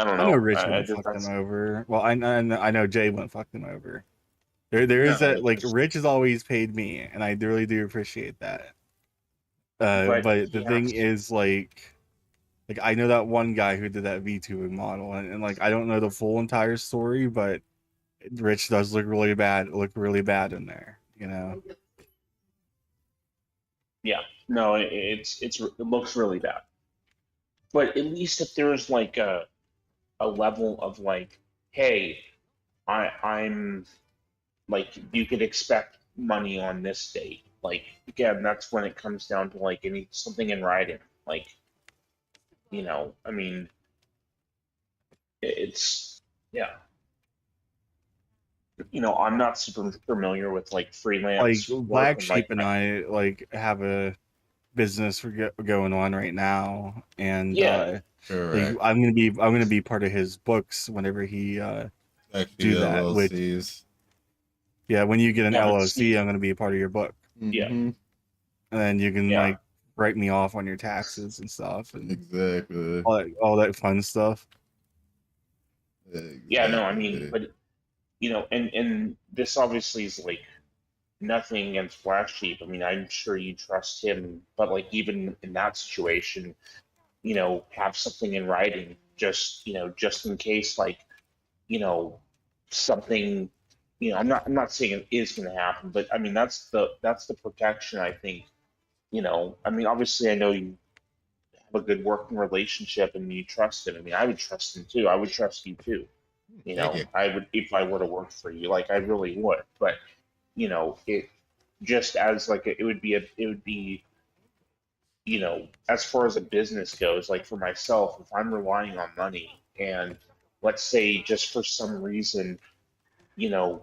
don't I know know. Rich I wouldn't just fuck them that's over. Well, I know Jay wouldn't fuck them over. There is no, that, it's like, just, Rich has always paid me, and I really do appreciate that. but But he the thing has to. is, like I know that one guy who did that VTubing model, and like I don't know the full entire story, but Rich does look really bad in there, you know. Yeah, no, it looks really bad. But at least if there's like a level of like, hey, I'm like you could expect money on this date. Like again, that's when it comes down to like any something in writing. Like, I mean, it's yeah. I'm not super familiar with like Like freelance work Black and Sheep like and I like have a business going on right now, and yeah, like Correct. I'm gonna be part of his books whenever he Actually, do that. Which, LLCs. yeah, when you get an yeah, but LLC, see, I'm gonna be a part of your book, yeah, Mm-hmm. and then you can yeah, like write me off on your taxes and stuff, and Exactly. all that fun stuff. yeah. No, I mean, Exactly. but and this obviously is like nothing against Blaqksheep. I mean, I'm sure you trust him, but like even in that situation, have something in writing, just in case, like, you know, something, I'm not saying it is going to happen, but I mean, that's the protection I think. I mean, obviously, I know you have a good working relationship and you trust him. I mean, I would trust him too. I would trust you too. Thank you. I would if I were to work for you, like I really would. But it just as like it would be as far as a business goes, like for myself, if I'm relying on money and let's say just for some reason, you know,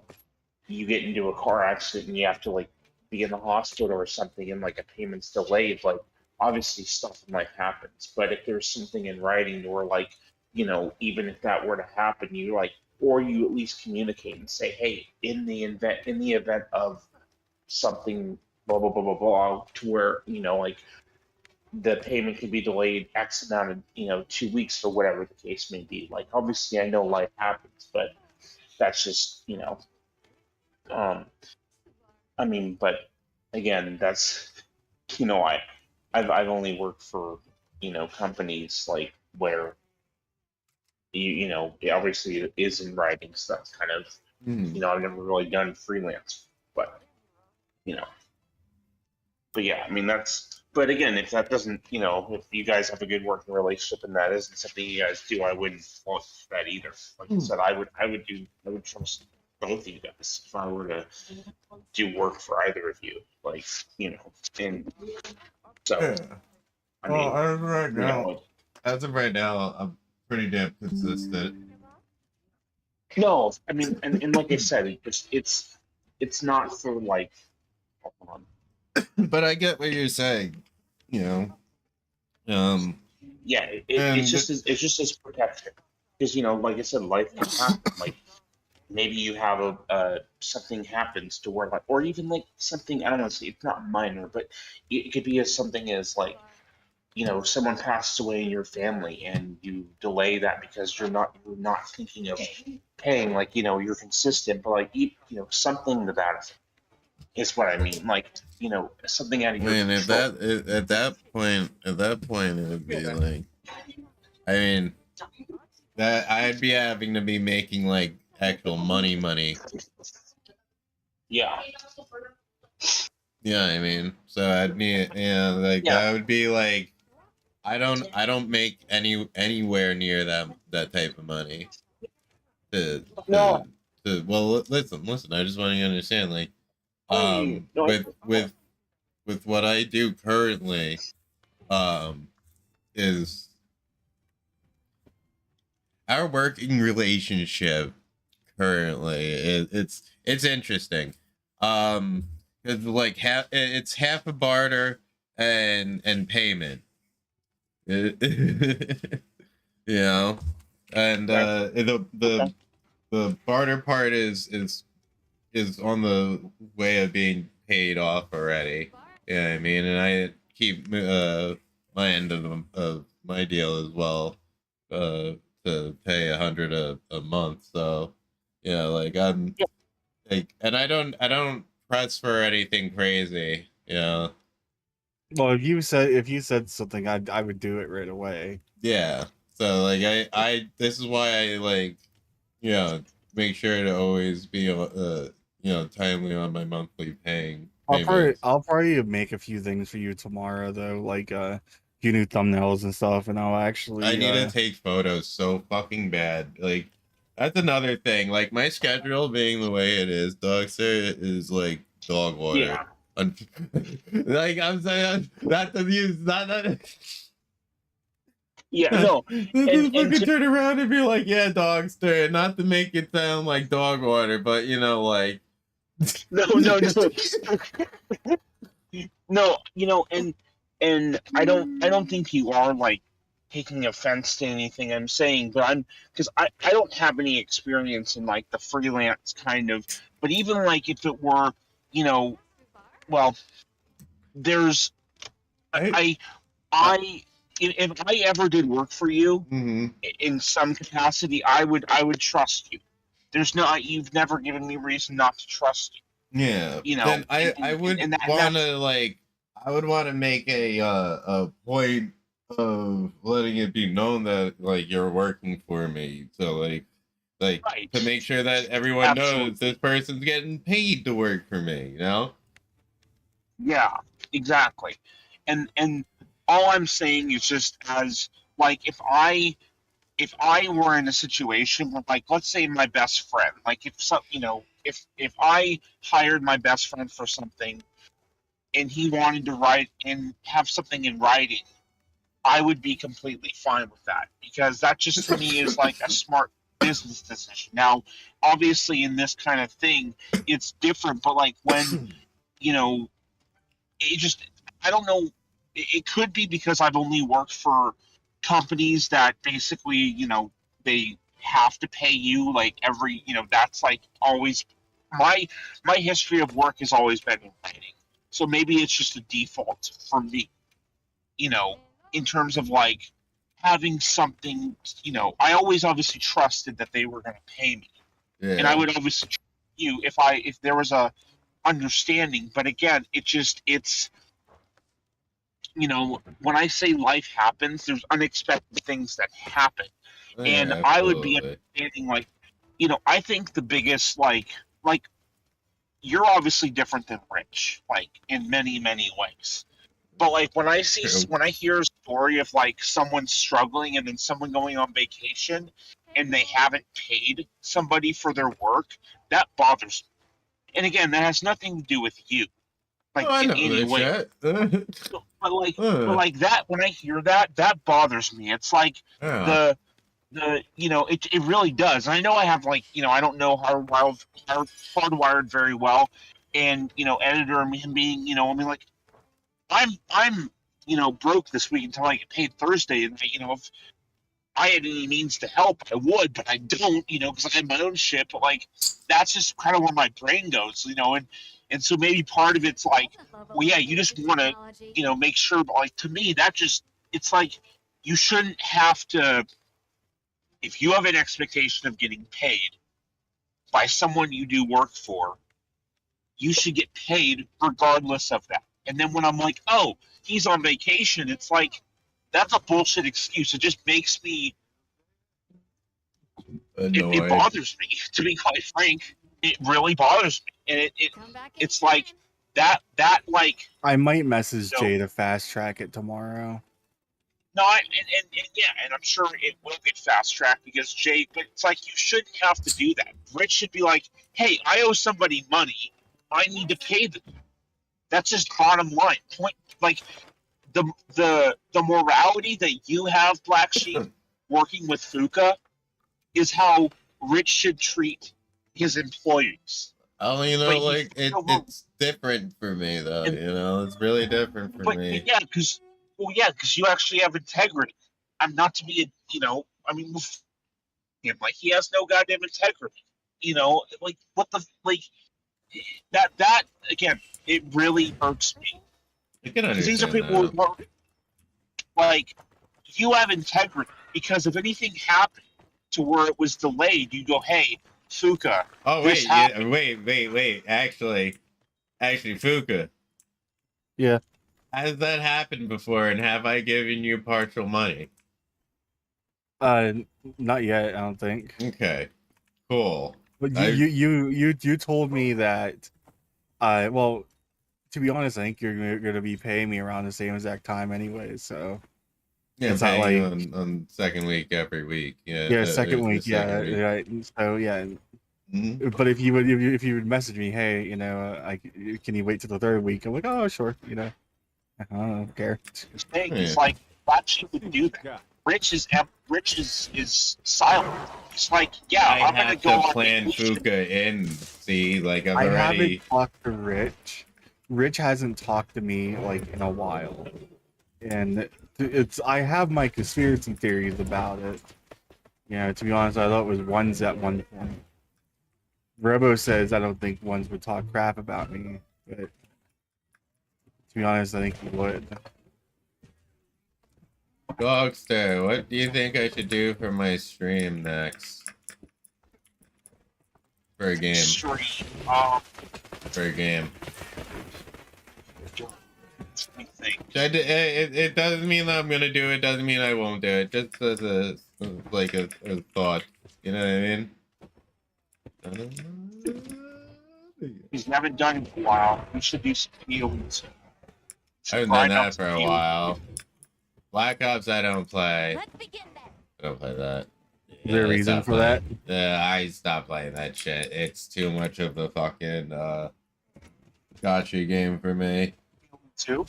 you get into a car accident and you have to like be in the hospital or something and like a payment's delayed, like obviously stuff in life happens. But if there's something in writing or like, even if that were to happen, you like, or you at least communicate and say, hey, in the event of something, blah blah blah blah blah, to where like the payment can be delayed X amount of 2 weeks or whatever the case may be. Like obviously, I know life happens, but that's just um, I mean, but again, that's you know, I I've only worked for companies like where obviously it is in writing, so that's kind of Hmm. I've never really done freelance, but you know, but yeah, I mean that's. But again, if that doesn't, if you guys have a good working relationship and that isn't something you guys do, I wouldn't want that either. Like I Hmm. said, I would trust both of you guys if I were to do work for either of you. Like, and so Yeah. I Well, mean, like, as of right now, I'm pretty damn consistent. no, I mean, and like I said, it's not for like, hold on. But I get what you're saying. You know. Um. Yeah, it's And just it's just as protection because like I said, life can happen. Like maybe you have something happens to where like, or even like something I don't want to say it's not minor, but it could be as something as like someone passes away in your family and you delay that because you're not thinking of paying, like you're consistent, but like something to that effect is what I mean, like something out I of your mean, control. at that point, it would be like, I mean, that I'd be having to be making like actual money. Yeah, Yeah, I mean, so I'd be, yeah, like yeah, that would be like, I don't make anywhere near that type of money to no, well, listen. I just want you to understand, like, no, with what I do currently, um, is our working relationship currently. It's interesting. It's like it's half a barter and payment. You know, and right, okay, the barter part is on the way of being paid off already. Yeah, I mean, and I keep my end of my deal as well, to pay $100 a month. So yeah, like I'm like, and I don't press for anything crazy. Yeah, Well, if you said something, I would do it right away. yeah. So like I this is why I like, you know, make sure to always be timely on my monthly paying payments. I'll probably make a few things for you tomorrow though, like few new thumbnails and stuff, and I'll I actually need to take photos so fucking bad. Like that's another thing. Like my schedule being the way it is, Dogster is like dog water. Yeah. Like I'm saying, not to use not. Yeah, no. This and fucking turn around and be like, yeah, Dogster, not to make it sound like dog water, but you know, like. No, no, and I don't think you are like taking offense to anything I'm saying, but because I don't have any experience in like the freelance kind of, but even like if it were, you know, well, there's I if I ever did work for you in some capacity, I would trust you. There's no you've never given me reason not to trust you. Yeah, You know, then I would want to like I would want to make a point of letting it be known that like you're working for me, so like right. to make sure that everyone Absolutely. knows this person's getting paid to work for me, you know? Yeah, exactly. And all I'm saying is just as like if I were in a situation where like let's say my best friend, like if some if I hired my best friend for something and he wanted to write and have something in writing, I would be completely fine with that because that just to me is like a smart business decision. Now, obviously in this kind of thing, it's different, but like when, you know, it just I don't know. It could be because I've only worked for companies that basically, they have to pay you like every, that's like always my my history of work has always been in writing. So maybe it's just a default for me, you know, in terms of like having something, I always obviously trusted that they were going to pay me. Yeah. And I would obviously trust you if there was a understanding, but again, it's when I say life happens, there's unexpected things that happen. And Yeah, I would be absolutely. understanding like, I think the biggest like you're obviously different than Rich, like in many, many ways. But like True. when I hear a story of like someone struggling and then someone going on vacation and they haven't paid somebody for their work, that bothers me. And again, that has nothing to do with you, like Oh, I in know any this way. shit. But like that, when I hear that, that bothers me. It's like Yeah. it really does. And I know I have like, I don't know hardwired very well, and editor and him being, I mean, like I'm broke this week until I get paid Thursday, and if I had any means to help, I would, but I don't, because I have my own shit. But like, that's just kind of where my brain goes, and so maybe part of it's like, well, yeah, you just want to, make sure. But like to me, it's like you shouldn't have to. If you have an expectation of getting paid by someone you do work for, you should get paid regardless of that. And then when I'm like, oh, he's on vacation, it's like that's a bullshit excuse. It just makes me it Annoyed. bothers me, to be quite frank. It really bothers me. And it's like that like I might message Jay to fast track it tomorrow. no, and yeah, and I'm sure it will get fast tracked because Jay. But it's like you shouldn't have to do that. Rich should be like, "Hey, I owe somebody money. I need to pay them." That's just bottom line. Point like the morality that you have, Blaqksheep, working with Fuka, is how Rich should treat his employees. Oh, But like it's different for me though. It's really different for me. Yeah, because you actually have integrity. I'm not to be, I mean, him like he has no goddamn integrity. Like what the like that again. It really hurts me I can because these are understand people that. who are like you have integrity because if anything happened to where it was delayed, you go, hey, Fuka. Oh This wait, yeah, happened. wait. Actually, Fuka, Yeah. has that happened before? And have I given you partial money? Uh, not yet. I don't think. Okay, cool. But I- you told me that. Well, to be honest, I think you're gonna be paying me around the same exact time anyway. So Yeah, it's not paying like you on second week every week. Yeah, yeah, second the week. Yeah, second week. right. So yeah. Mhm. But if you would message me, hey, can you wait till the third week? I'm like, oh, sure. I don't care. Thing. Yeah. It's like Blaqksheep would do that. Rich is silent. It's like, yeah, I I'm gonna have go to on plan vacation. Fuka in. See, like I've I already. haven't talked to Rich. Rich hasn't talked to me like in a while, and I have my conspiracy theories about it. To be honest, I thought it was ones at one point. Robo says I don't think ones would talk crap about me, but to be honest, I think he would. Dogster, what do you think I should do for my stream next? For a game. Stream. For a game. Let me think. It doesn't mean that I'm gonna do it. Doesn't mean I won't do it. Just as a thought. You know what I mean? He's never done it in a while. We should do some POEs. I haven't done that for a while. Black Ops, I don't play. Let's begin then. I don't play that. Is there a reason for that? I stopped playing that shit. It's too much of a fucking gotcha game for me. Two?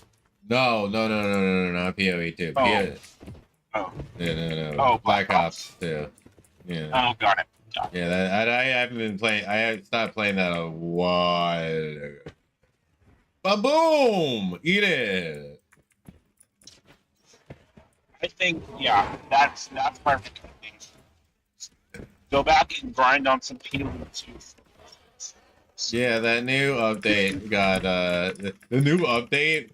No, not PoE 2. Oh. Oh. No. Oh, Black Ops 2. Yeah. Oh, got it. Yeah, I haven't been playing. I stopped playing that a while ago. Ba-boom! Eat it! I think, yeah, that's my recommendation. Go back and grind on some PoE 2. Yeah, that new update got the new update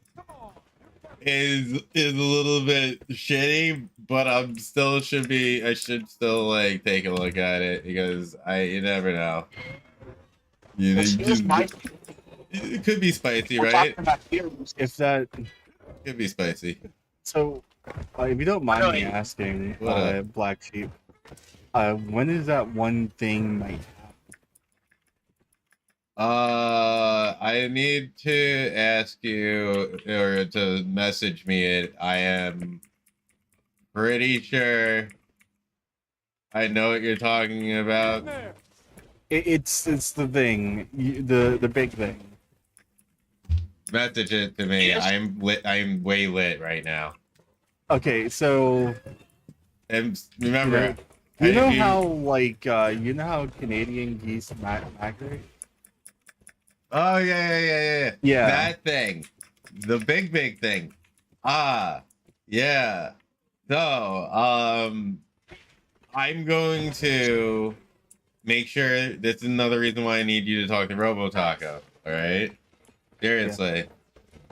is a little bit shitty, but I should still like take a look at it because you never know. It could be spicy, right? If that, Could be spicy. so, if you don't mind me asking, What Black Sheep, when is that one thing might happen? I need to ask you or to message me it. I am pretty sure I know what you're talking about. It's the thing, the big thing. Message it to me. Yes. I'm lit. I'm way lit right now. Okay, so And remember, you know how Canadian geese migrate? Oh yeah. Yeah. That thing, the big thing. Yeah. So I'm going to make sure. This is another reason why I need you to talk to Robo Taco. All right. Seriously,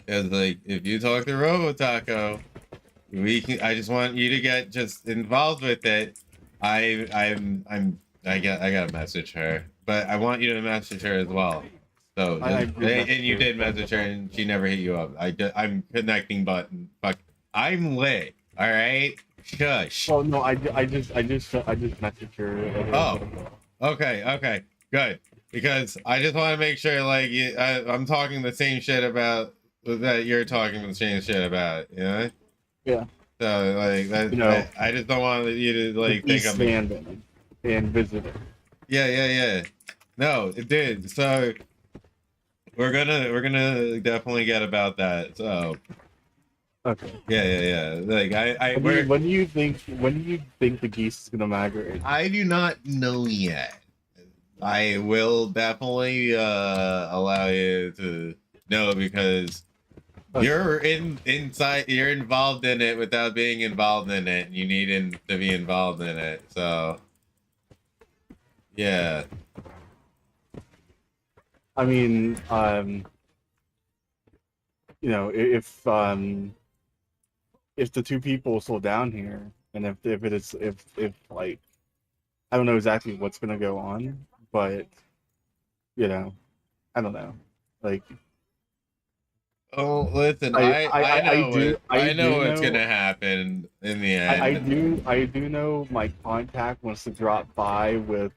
it's like if you talk to Robo Taco, I just want you to get just involved with it. I gotta message her, but I want you to message her as well. So and you did message her, and she never hit you up. I'm connecting button. Fuck, I'm lit. All right, shush. Well, no, I just messaged her. Oh, okay, good. Because I just want to make sure, like, I'm talking the same shit about that you're talking the same shit about, you know? Yeah. So, like, that, I just don't want you to, like, think I'm... and visitor. Yeah. No, it did. So, we're gonna definitely get about that. So, okay. Yeah. Like, When do you think the geese is gonna migrate? I do not know yet. I will definitely allow you to know because you're you're involved in it without being involved in it. You need to be involved in it. So yeah. I mean, if the two people are still down here, and if I don't know exactly what's gonna go on, but you know, I don't know. Like Oh, listen, I know I I know do what's know gonna happen in the end. I do know my contact wants to drop by with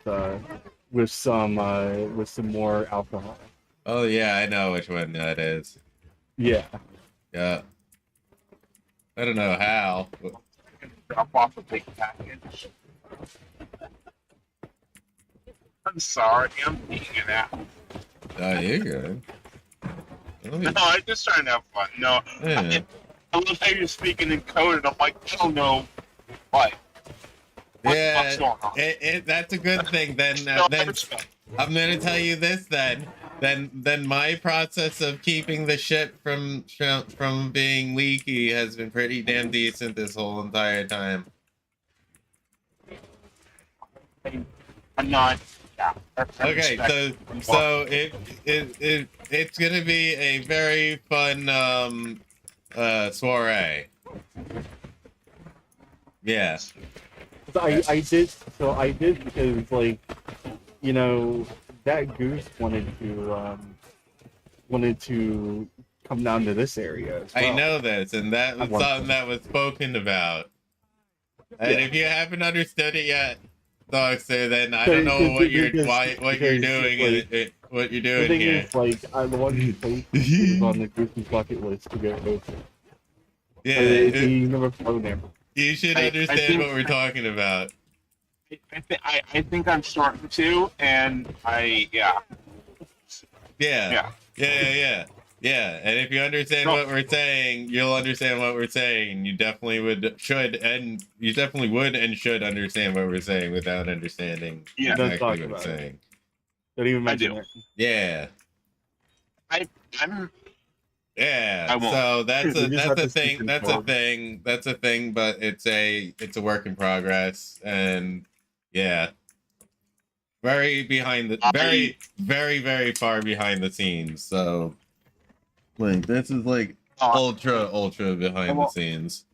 some more alcohol. Oh yeah, I know which one that is. Yeah. Yeah, I don't know how. Drop off a big package. I'm sorry, I'm eating it out. Oh, you're good. No, I'm just trying to have fun. No, Yeah. I love how you're speaking in code, and I'm like, I don't know what. What's Yeah, going on? that's a good thing. No, I Then respect. I'm gonna tell you this. Then my process of keeping the shit from being leaky has been pretty damn decent this whole entire time. I'm not. Yeah, I Okay, respect. so it's gonna be a very fun soiree. Yeah. So I did because like you know that goose wanted to come down to this area as well. I know this, and that was something that was spoken about. And if you haven't understood it yet, Dogster, then I don't know what you're doing. Like, What you're the doing thing here? is, like, I wanted to place is on the Goofy bucket list to go over. Yeah, He's never flown there. you should I understand think- what we're talking about. I think I'm starting to, and Yeah. Yeah. Yeah. And if you understand No. what we're saying, you'll understand what we're saying. You definitely would and should understand what we're saying without understanding Yeah. Don't talk exactly what we're about it. saying. Don't even I mention do. it. Yeah. I'm. Yeah. I won't. So We just have to thing. speak in That's a form. thing. That's a thing. But it's a work in progress. And yeah, very behind the very far behind the scenes. So like this is like ultra behind the scenes.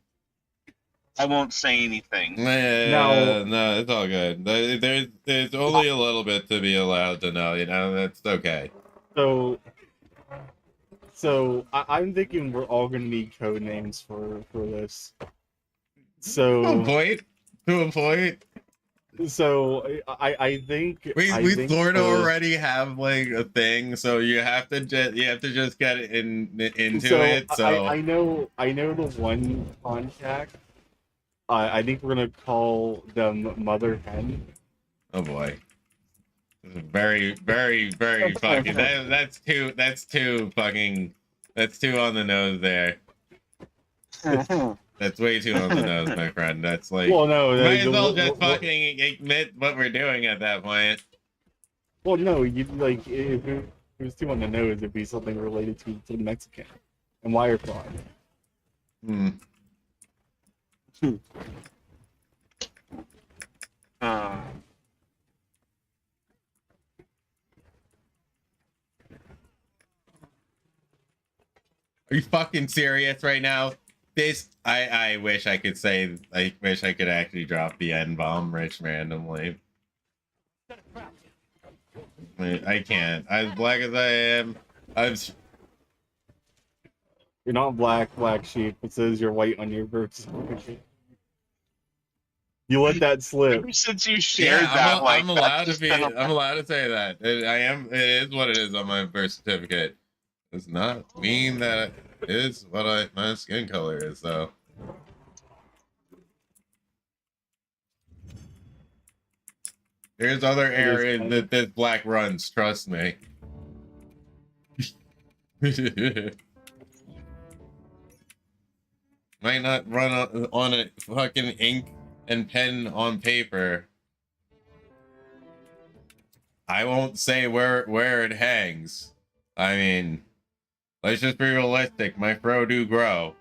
I won't say anything. Yeah, no, it's all good. There's only a little bit to be allowed to know. You know, that's okay. So I'm thinking we're all gonna need code names for this. So To a point. To a point. So I think We think sort of the- already have like a thing, so you have to just get into so it. So I know the one contact. I think we're gonna call them Mother Hen. oh boy, very fucking. That's too fucking. That's too on the nose there. That's way too on the nose, my friend. That's like. Well, no, Might as well just fucking admit what we're doing at that point. Well, no, you like if it was too on the nose, it'd be something related to the Mexican and wire fraud. Hmm. Are you fucking serious right now? This I wish I could say I wish I could actually drop the N bomb rich randomly. I can't. As black as I am, You're not black sheep. It says you're white on your birth certificate. You let that slip. Ever since you shared that, I'm allowed to be. I'm allowed to say that. I am. It is what it is on my birth certificate. Does not mean that it is what my skin color is, though. There's other areas that this black runs. Trust me. Might not run on a fucking ink and pen on paper. I won't say where it hangs. I mean, let's just be realistic. My fro do grow.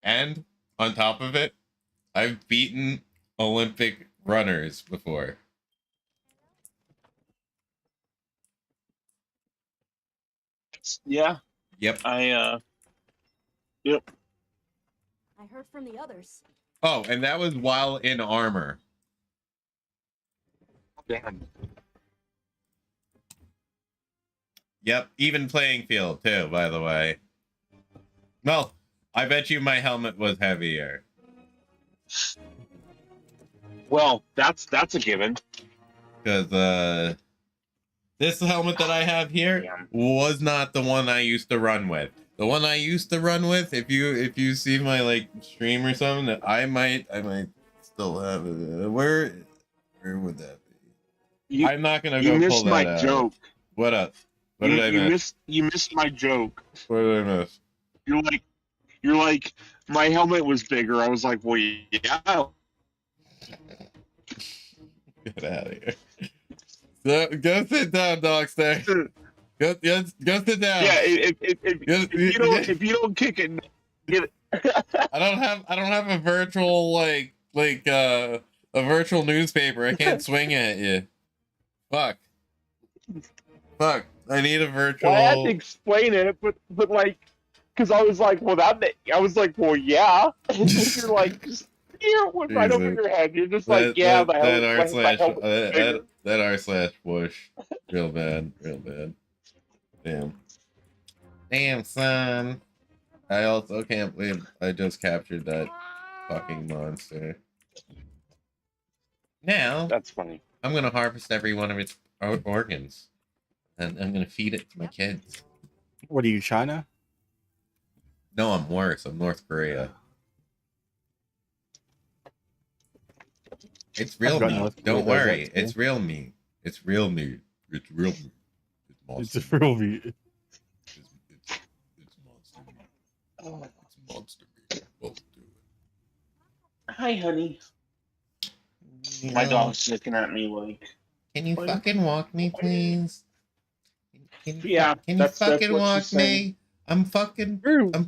And on top of it, I've beaten Olympic runners before. Yeah. Yep. I Yep. I heard from the others. Oh, and that was while in armor. Damn. Yep, even playing field too, by the way. Well, I bet you my helmet was heavier. Well, that's a given. Because this helmet that I have here Damn. was not the one I used to run with. The one I used to run with, if you see my like stream or something, that I might still have it. Where would that be? I'm not gonna You go pull missed that my out. joke. What up? What did I miss? You missed my joke. What did I miss? You're like, my helmet was bigger. I was like, well, yeah. Get out of here. So, go sit down, Dogster. Go sit down. Yeah, if you don't kick it, get it. I don't have a virtual like a virtual newspaper. I can't swing at you. Fuck. I need a virtual. Well, I had to explain it, but like, because I was like, well, yeah. And you're like, just here, went right over your head. You're just like, yeah, that r/push. Real bad. Damn, son. I also can't believe I just captured that fucking monster. Now, That's funny. I'm gonna harvest every one of its organs, and I'm gonna feed it to my kids. What are you, China? No, I'm worse. I'm North Korea. It's real meat. Don't worry. It's real meat. It's real meat. It's real meat. It's monster. It's a real meat. It's monster meat. It's monster meat. Won't do it. Hi, honey. My dog's looking at me like. Can you fucking walk me, please? Can you that's fucking what walk she's saying. me?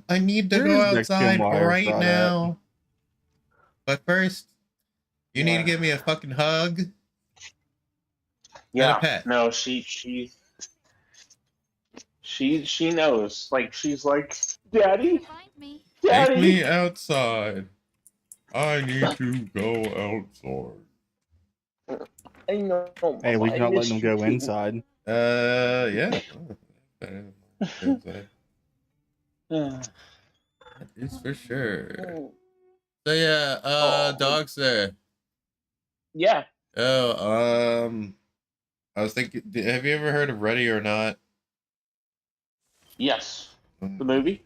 I need to go outside right now. But first, you need to give me a fucking hug. Yeah. And a pet. No, she knows. Like, she's like, Daddy, Find me. Take Daddy. me outside. I need to go outside. I know. Hey, we Mama, I not miss letting them you go too. inside. Yeah. That is for sure. So yeah, dogs there. Yeah. Oh, I was thinking, have you ever heard of Ready or Not? Yes. The movie?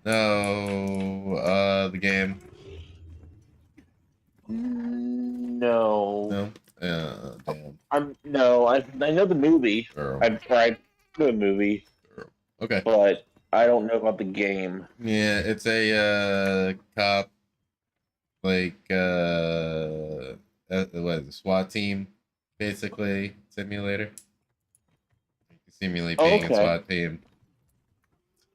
No, the game. No. No. Damn. I know the movie. Girl. I've tried the movie, Okay. but I don't know about the game. Yeah, it's a cop, like what is it, SWAT team, basically simulator. You simulate being a SWAT team.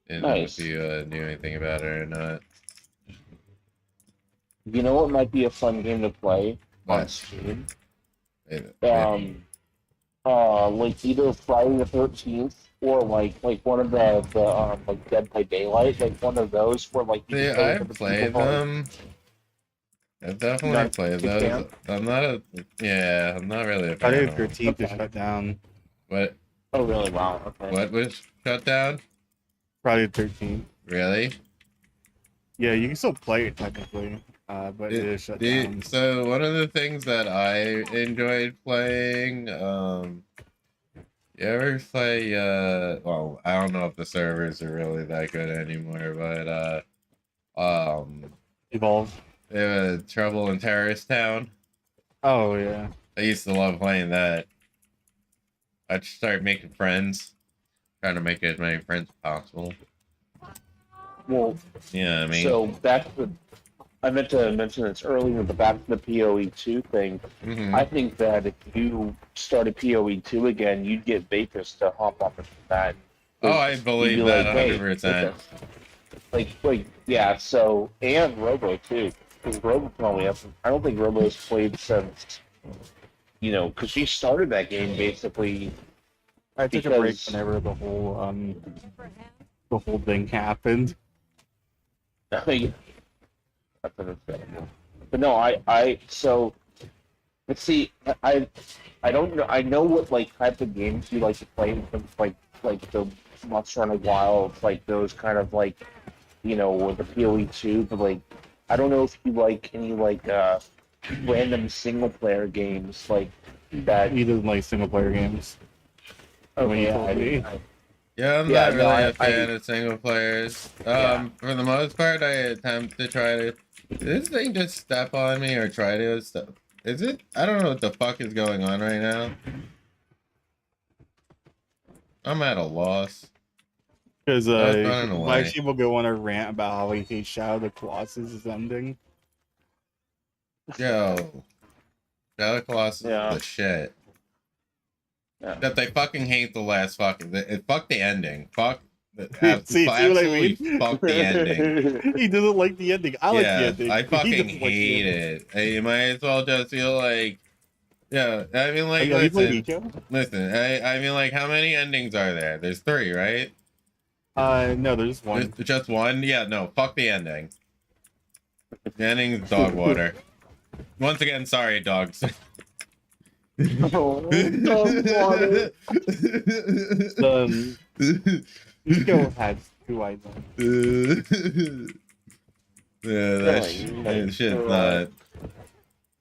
And Nice. if you knew anything about it or not. You know what might be a fun game to play on What? Steam? Maybe. Like either Friday the 13th or like one of the like Dead by Daylight, like one of those where like you See, can play I've with the played people. them. I've definitely played those. fan? I'm not really a fan Friday of the them. 13th is shut down. What? Oh really? Wow. Okay. What was shut down? Friday the 13th. Really? Yeah, you can still play it technically, but it is shut down. So one of the things that I enjoyed playing, you ever play? Well, I don't know if the servers are really that good anymore, but Evolve. Trouble in Terrorist Town. Oh yeah. I used to love playing that. I'd start making friends, trying to make as many friends as possible. Well, Yeah, I mean. so I meant to mention this earlier, but back to the PoE2 thing. Mhm. I think that if you started PoE2 again, you'd get Vapors to hop up into that. Oh, I believe You'd be that like, hey, 100%. Like, yeah. So and Robo too, because Robo probably hasn't. I don't think Robo's played since. Because she started that game basically. I took a break Because- whenever the whole thing happened. That's understandable. But no, so let's see. I don't know. I know what like type of games you like to play. In terms of, like the Monster Hunter Wilds, like those kind of like with the PoE 2. But like, I don't know if you like any like random single player games like that. He doesn't like single player games. When you told me. Yeah, I'm Yeah, not no, really a fan of single players. Yeah. For the most part, I attempt to try to. Did this thing just step on me or try to step? Is it? I don't know what the fuck is going on right now. I'm at a loss. Because I was running away. Blaqksheep will go on a rant about how he hates Shadow of the Colossus' ending. Yo, Shadow Colossus Yeah. is the shit. Yeah. Except I fucking hate the last fucking. Fuck the ending. Fuck. See what I Absolutely mean? fuck the ending. He doesn't like the ending. I like the ending. I He fucking doesn't like the hate ending. it. You might as well just feel like. Yeah, I mean, like, Have you played listen. Eco? Listen, I mean, like, how many endings are there? There's 3, right? No, there's one. Just one? Yeah, no, fuck the ending. The ending's dog water. Once again, sorry, dogs. Dog water. Eco has 2 items. Yeah, that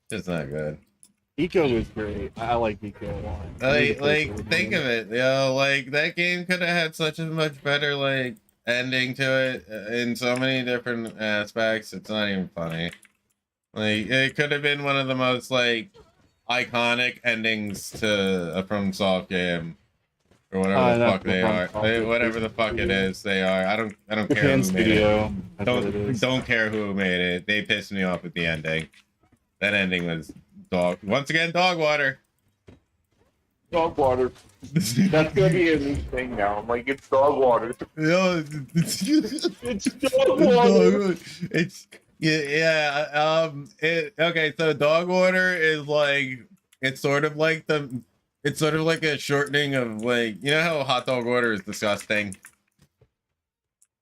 shit's not good. Eco is great. I like Eco a lot. Like think of it, like that game could have had such a much better like ending to it in so many different aspects. It's not even funny. Like it could have been one of the most like iconic endings to a FromSoft game or whatever the fuck they are. Whatever the fuck it is, they are. I don't care Japan who made Studio. it. Don't care who made it. They pissed me off with the ending. That ending was once again dog water. Dog water. That's gonna be a new thing now. I'm like, it's dog water. It's dog water. It's okay, so dog water is like it's sort of like a shortening of like how hot dog water is disgusting.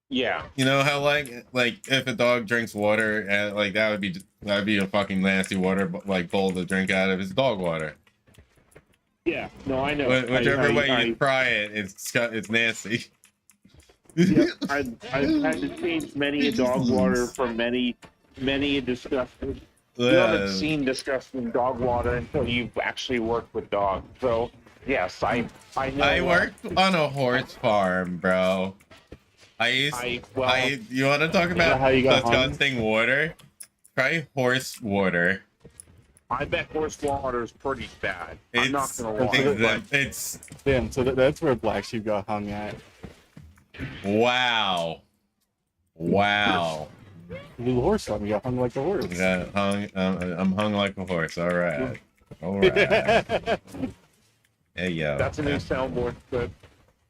Yeah. You know how like if a dog drinks water and like that would be a fucking nasty water like bowl to drink out of. It's dog water. Yeah. No, I know. Whichever way you fry it, it's nasty. Yeah, I've had to change many a dog water for many a disgusting. You haven't seen disgusting dog water until you've actually worked with dogs. So yes, I know. I worked on a horse farm, bro. You want to talk about how you got disgusting water? Try horse water. I bet horse water is pretty bad. I'm not gonna lie. It's Damn, so that's where Blaqksheep got hung at. wow. The horse farm, you got hung like a horse. Yeah, I'm hung like a horse. All right. Hey yo. That's a new soundboard clip.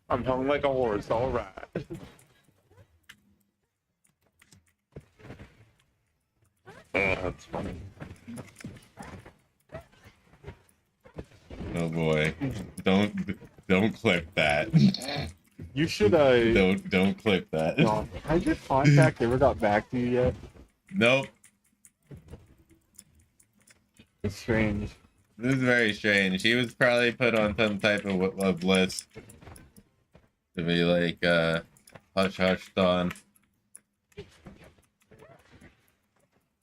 I'm hung like a horse. All right. That's funny. Oh boy. Don't clip that. You should Don't clip that. No. Has your contact ever got back to you yet? Nope. It's strange. This is very strange. He was probably put on some type of list to be like hush hush Don.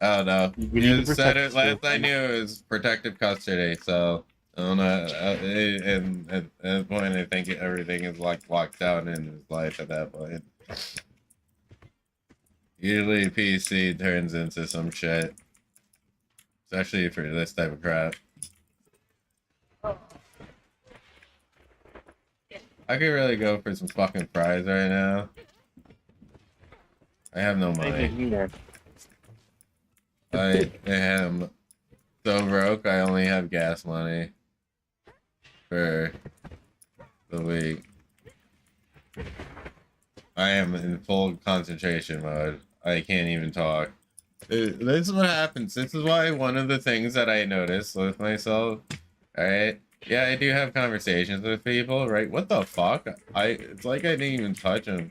I don't know. You said it last I knew it was protective custody, so I don't know. And at that point, I think everything is like locked down in his life at that point. Usually, PC turns into some shit, especially for this type of crap. I could really go for some fucking fries right now. I have no money. I am so broke, I only have gas money for the week. I am in full concentration mode. I can't even talk. This is what happens. This is why one of the things that I noticed with myself, alright? Yeah, I do have conversations with people, right? What the fuck? It's like I didn't even touch them.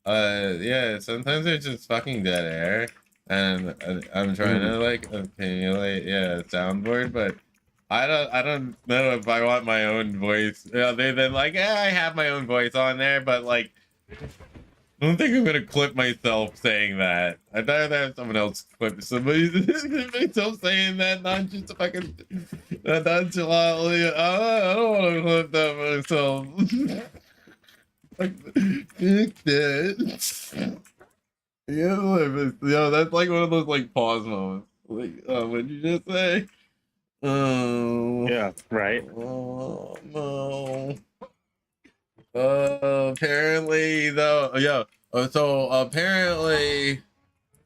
Yeah, sometimes there's just fucking dead air, and I'm trying to like accumulate, yeah, a soundboard, but I don't know if I want my own voice. Other than like, yeah, I have my own voice on there, but like, I don't think I'm gonna clip myself saying that. I'd rather have someone else clip somebody myself saying that, not just a fucking nonchalantly. I don't want to clip that myself. Like, fuck that. Yeah, that's like one of those like pause moments. Like, what'd you just say? Oh, Yeah, right. oh no. Apparently though, yeah. So apparently,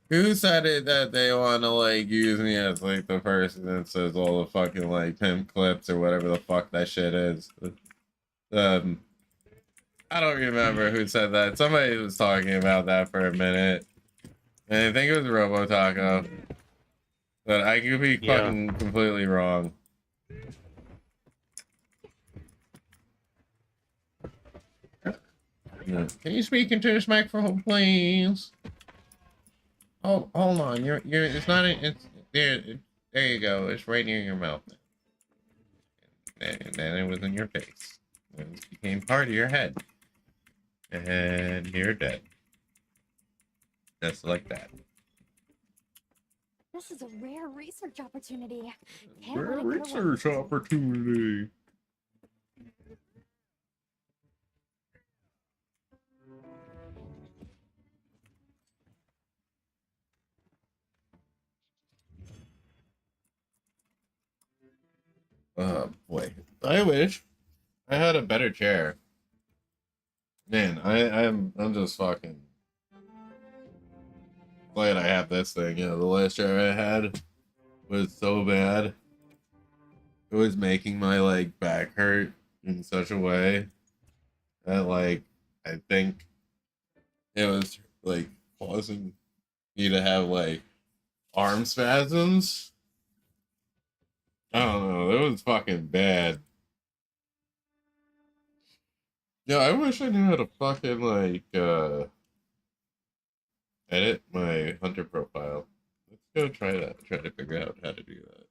who said it that they want to like use me as like the person that says all the fucking like pimp clips or whatever the fuck that shit is? Um, I don't remember who said that. Somebody was talking about that for a minute. And I think it was Robo Taco. But I could be Yeah. fucking completely wrong. Can you speak into this microphone, please? Oh, hold on. It's not, it's, there you go. It's right near your mouth. And then it was in your face. It became part of your head. And you're dead. Just like that. This is a rare research opportunity. Can't Rare let it go research opportunity. Oh boy. I wish I had a better chair. Man, I'm just fucking glad I have this thing. You know, the last chair I had was so bad. It was making my like back hurt in such a way that like I think it was like causing me to have like arm spasms. I don't know. It was fucking bad. Yeah, I wish I knew how to fucking like edit my hunter profile. Let's go try that. Try to figure out how to do that.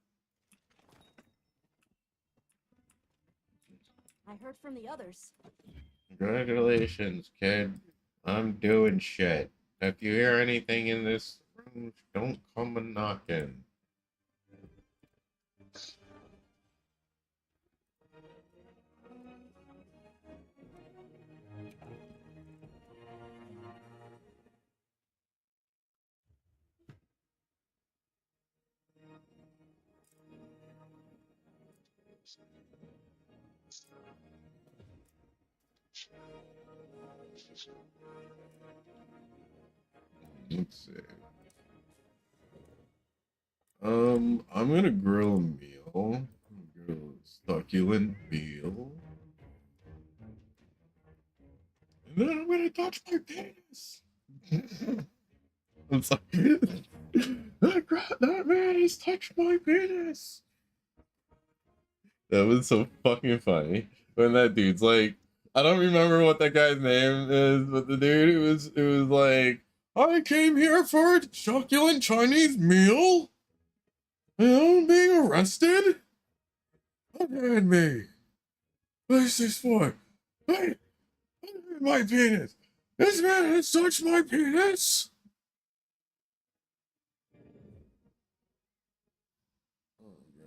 I heard from the others. Congratulations, kid. I'm doing shit. If you hear anything in this room, don't come a knocking. Let's see. I'm gonna grill a meal. Grill a succulent meal. And then I'm gonna touch my penis. I'm sorry. That man has touched my penis. That was so fucking funny. When that dude's like, I don't remember what that guy's name is, but the dude it was like, I came here for a succulent Chinese meal? And I'm being arrested? Unhand me. What is this for? Hey, my penis. This man has touched my penis.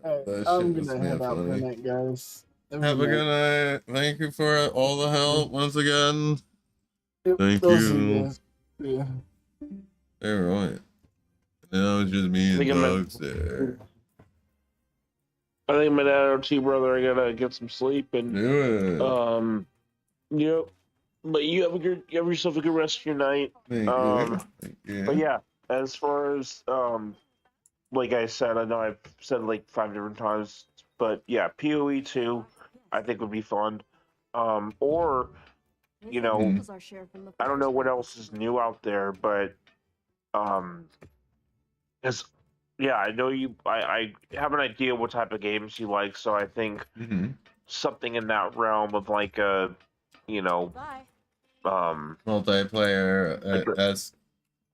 That I'm shit was gonna mad head out for the funny. night, guys. Have a good night. Thank you for all the help once again. Thank I'll see you. guys. Yeah. All right. Now it's just me and dogs there. I think my dad or T brother, I gotta get some sleep and Do it. yep. But you have yourself a good rest of your night. Thank you. Thank you. But yeah, as far as like I said, I know I've said it like 5 different times, but yeah, PoE 2 I think would be fun. Or you know, I don't know what else is new out there, but as yeah, I know I have an idea what type of games you like, so I think something in that realm of like a, you know, multiplayer like s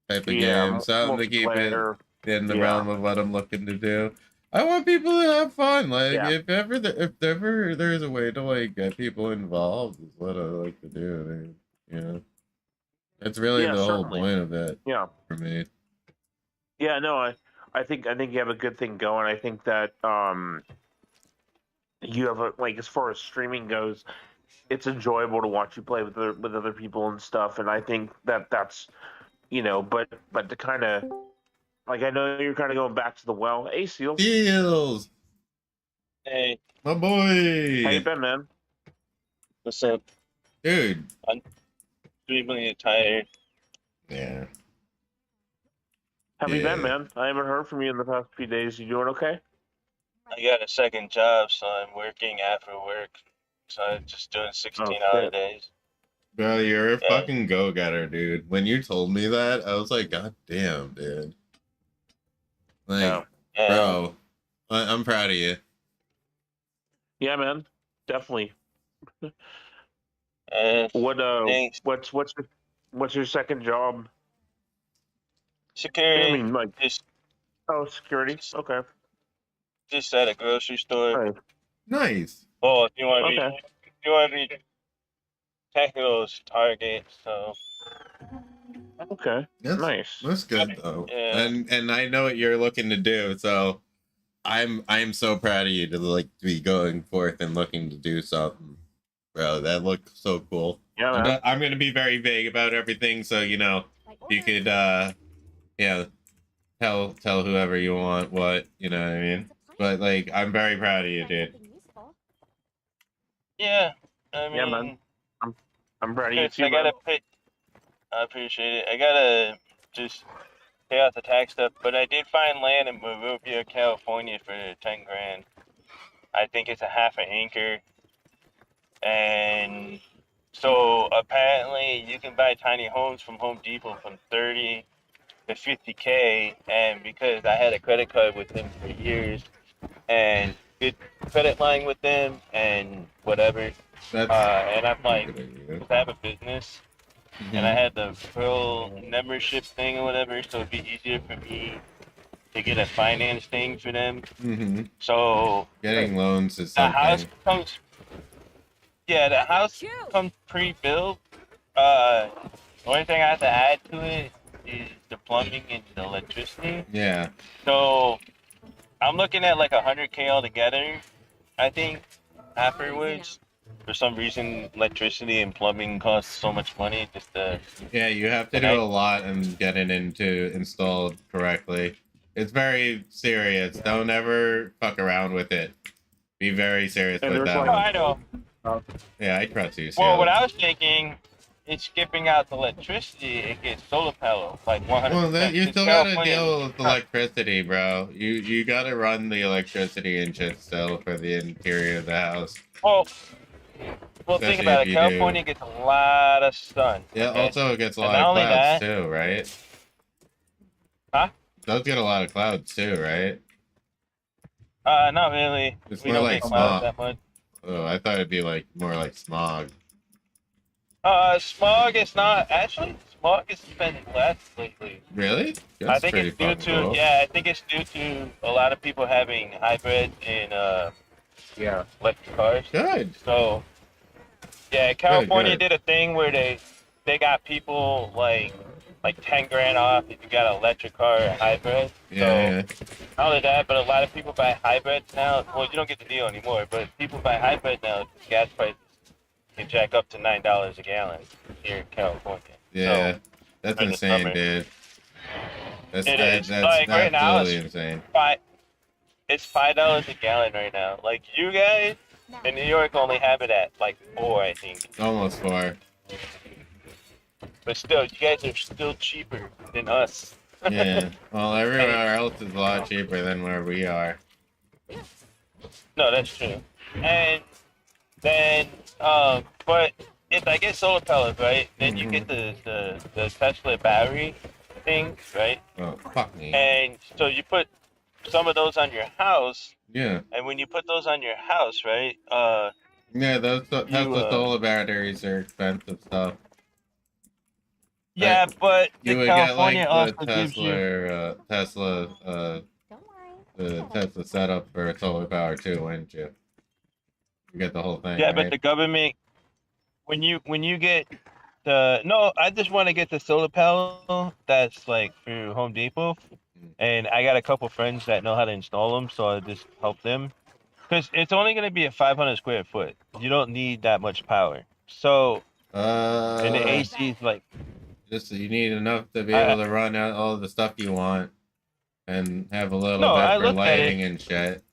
type of yeah, game. Something to keep it multiplayer. in the Yeah. realm of what I'm looking to do. I want people to have fun. Like Yeah. if ever there's a way to like get people involved, is what I like to do. I mean, you know, that's really Yeah, the whole certainly. point of it Yeah. for me. Yeah, no, I think you have a good thing going. I think that you have a like as far as streaming goes, it's enjoyable to watch you play with other people and stuff. And I think that that's but to kind of like I know you're kind of going back to the well. Hey, Seal, Deals, Hey, my how you boy, been, man? what's up? dude. I'm extremely tired. Yeah, Have you been, yeah. man? I haven't heard from you in the past few days. You doing okay? I got a second job, so I'm working after work. So I'm just doing Oh 16-hour shit. days. Bro, you're a Yeah, fucking go-getter, dude. When you told me that, I was like, God damn, dude. Yeah. Like, yeah. bro, I'm proud of you. Yeah, man. Definitely. And What thanks. what's your second job? I Security, mean, like, just oh, security. just Okay. just at a grocery store. Nice. Nice. Well, if you want to be, Okay. if you want to be technical, it's Target. So Okay. That's Nice. that's good though. yeah, And I know what you're looking to do, so I'm so proud of you to like be going forth and looking to do something. Bro, that looks so cool. Yeah, man. I'm gonna be very vague about everything, so you know, you could yeah, tell whoever you want what, you know what I mean? But like I'm very proud of you, dude. yeah. I Yeah, man. mean, I'm proud of you good. too, I man. gotta pay. I appreciate it. I gotta just pay out the tax stuff, but I did find land in Monrovia, California for 10 grand. I think it's a half an acre. And so apparently you can buy tiny homes from Home Depot from 30 to 50K. And because I had a credit card with them for years and good credit line with them and whatever, That's and I'm like, good of you. 'cause I have a business and I had the Pearl membership thing or whatever, so it'd be easier for me to get a finance thing for them. Mm-hmm. So Getting loans is the house something. comes, yeah, the house comes pre-built. The only thing I have to add to it is the plumbing and the electricity. Yeah. So I'm looking at like 100K altogether. I think afterwards, for some reason, electricity and plumbing cost so much money. Just Yeah, you have to do a lot and get it into installed correctly. It's very serious. Don't ever fuck around with it. Be very serious And with there's that no, like, I one. know. Yeah, I trust you, Well, Seal. what I was thinking is skipping out the electricity. It gets solar power, like 100%. Well, then you 'Cause still gotta California, deal with electricity, bro. You gotta run the electricity and shit still for the interior of the house. well, think Especially about if it. you California do. gets a lot of sun. Yeah, Okay? also it gets a And lot not of only clouds that, too, right? huh? Does get a lot of clouds too, right? Not really. It's We more don't like get clouds smog. that much. Oh, I thought it'd be like more like smog. Smog is not actually. Smog is been less lately. Really? I That's think pretty it's due fucking to cool. yeah. I think it's due to a lot of people having hybrid and yeah. electric cars. Good. So yeah, California good. did a thing where they got people like 10 grand off if you got an electric car or hybrid. Yeah, So not only that, but a lot of people buy hybrids now. Well, you don't get the deal anymore, but people buy hybrid now. Gas prices can jack up to $9 a gallon here in California. yeah. So That's for the insane, summer, dude. it is. That's Like right now, absolutely insane. it's $5 a gallon right now. Like you guys in New York only have it at like 4, I think. Almost 4. But still, you guys are still cheaper than us. Yeah. Well, everywhere else is a lot cheaper than where we are. No, that's true. And then, but if I get solar pellets, right, then you get the Tesla battery thing, right? Oh, fuck me. And so you put some of those on your house, Yeah. and when you put those on your house, right, Yeah, those Tesla you, solar batteries are expensive stuff. Yeah, but You the would get California like also the gives you. Don't worry. The Tesla setup for solar power too, wouldn't you? You get the whole thing, Yeah, but right? the government, when you get the no, I just want to get the solar panel that's like through Home Depot, Mm. and I got a couple friends that know how to install them, so I just help them. Because it's only going to be a 500 square foot. You don't need that much power. So, and the Uh, AC is like, just you need enough to be able I to run out all the stuff you want and have a little no, bit I for looked at it. lighting and shit.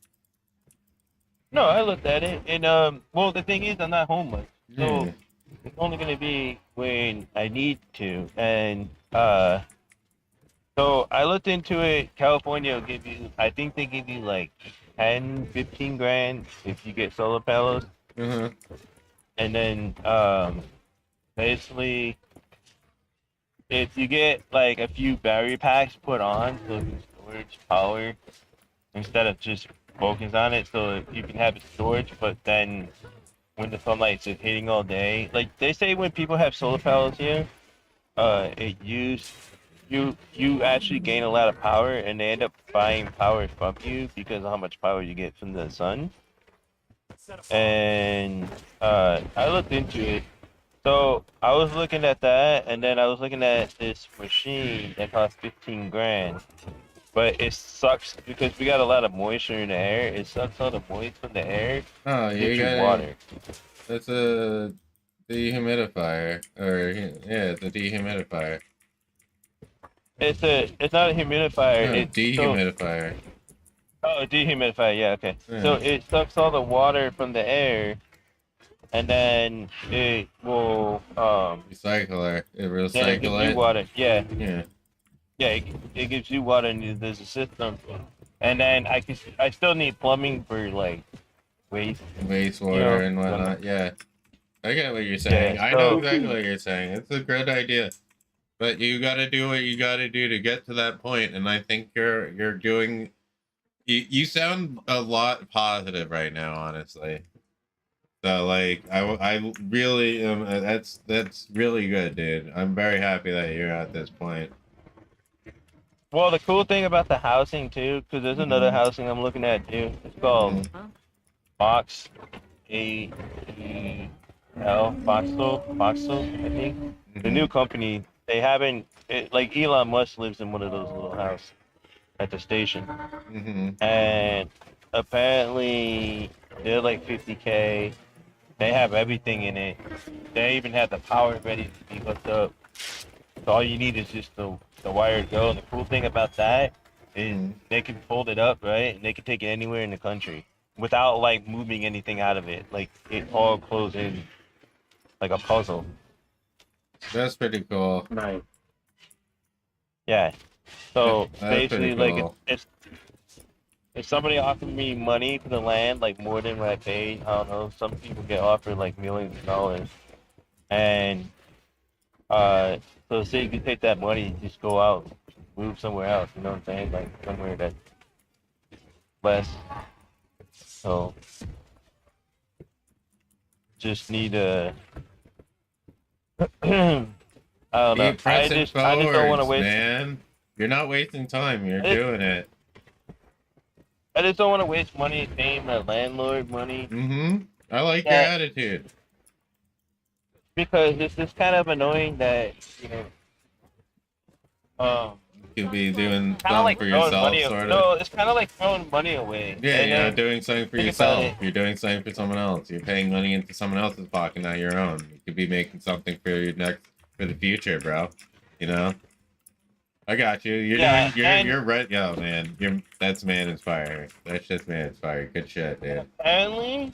No, I looked at it, and well, the thing is, I'm not home much, so Yeah. it's only going to be when I need to, and so I looked into it. California will give you, I think they give you like 10, 15 grand if you get solar panels, Uh-huh. and then basically if you get like a few battery packs put on, so the storage power instead of just focus on it, so you can have it storage, but then when the sunlight's hitting all day, like they say when people have solar panels here, it use you actually gain a lot of power, and they end up buying power from you because of how much power you get from the sun. And I looked into it. So I was looking at that, and then I was looking at this machine that costs 15 grand. But it sucks because we got a lot of moisture in the air. It sucks all the moisture from the air, Oh, you gives you got water. that's a dehumidifier, or yeah, it's a dehumidifier. It's not a humidifier. No, It's so dehumidifier. oh, a dehumidifier. Yeah, okay. So Yeah. it sucks all the water from the air, and then it will Recycler. It then it gives recycle you it. water. Yeah, Yeah. yeah. It gives you water, and there's a system. And then I still need plumbing for like waste. Wastewater and When, whatnot. Yeah. I get what you're saying. yeah. I know So exactly what you're saying. It's a good idea. But you gotta do what you gotta do to get to that point, and I think you're doing you sound a lot positive right now, honestly. So like I really am that's really good, dude. I'm very happy that you're at this point. well, the cool thing about the housing too, because there's another Mhm. housing I'm looking at too. It's called Mhm. Box AEL Foxtel, I think. The new Mhm. company, they haven't like Elon Musk lives in one of those little houses at the station, Mhm. and apparently they're like 50K. They have everything in it. They even have the power ready to be hooked up. So all you need is just the wire to go. And the cool thing about that is Mhm. they can fold it up, right? And they can take it anywhere in the country without like moving anything out of it. Like it all closes in like a puzzle. That's pretty cool. Nice. Yeah. So That's pretty basically, like cool. if somebody offered me money for the land, like more than what I paid, I don't know. Some people get offered like millions of dollars, and uh, so say you could take that money, just go out, move somewhere else. You know what I'm saying? Like somewhere that's less. So just need a. I don't know. Keep pressing I just don't want to forwards, waste. man. You're not wasting time. You're I just, doing it. I just don't want to waste money paying the landlord money. Mm-hmm. I like your Yeah, attitude. because it's just kind of annoying that um, You could be doing kind of something like for throwing yourself, money. sort of. No, it's kind of like throwing money away. Yeah, And you're not then doing something for think about yourself. it. You're doing something for someone else. You're paying money into someone else's pocket, not your own. You could be making something for your next, for the future, bro. You know? I got you. You're Yeah, doing, and you're right. Yo, man. That's man inspiring. That's just man inspiring. Good shit, dude. apparently,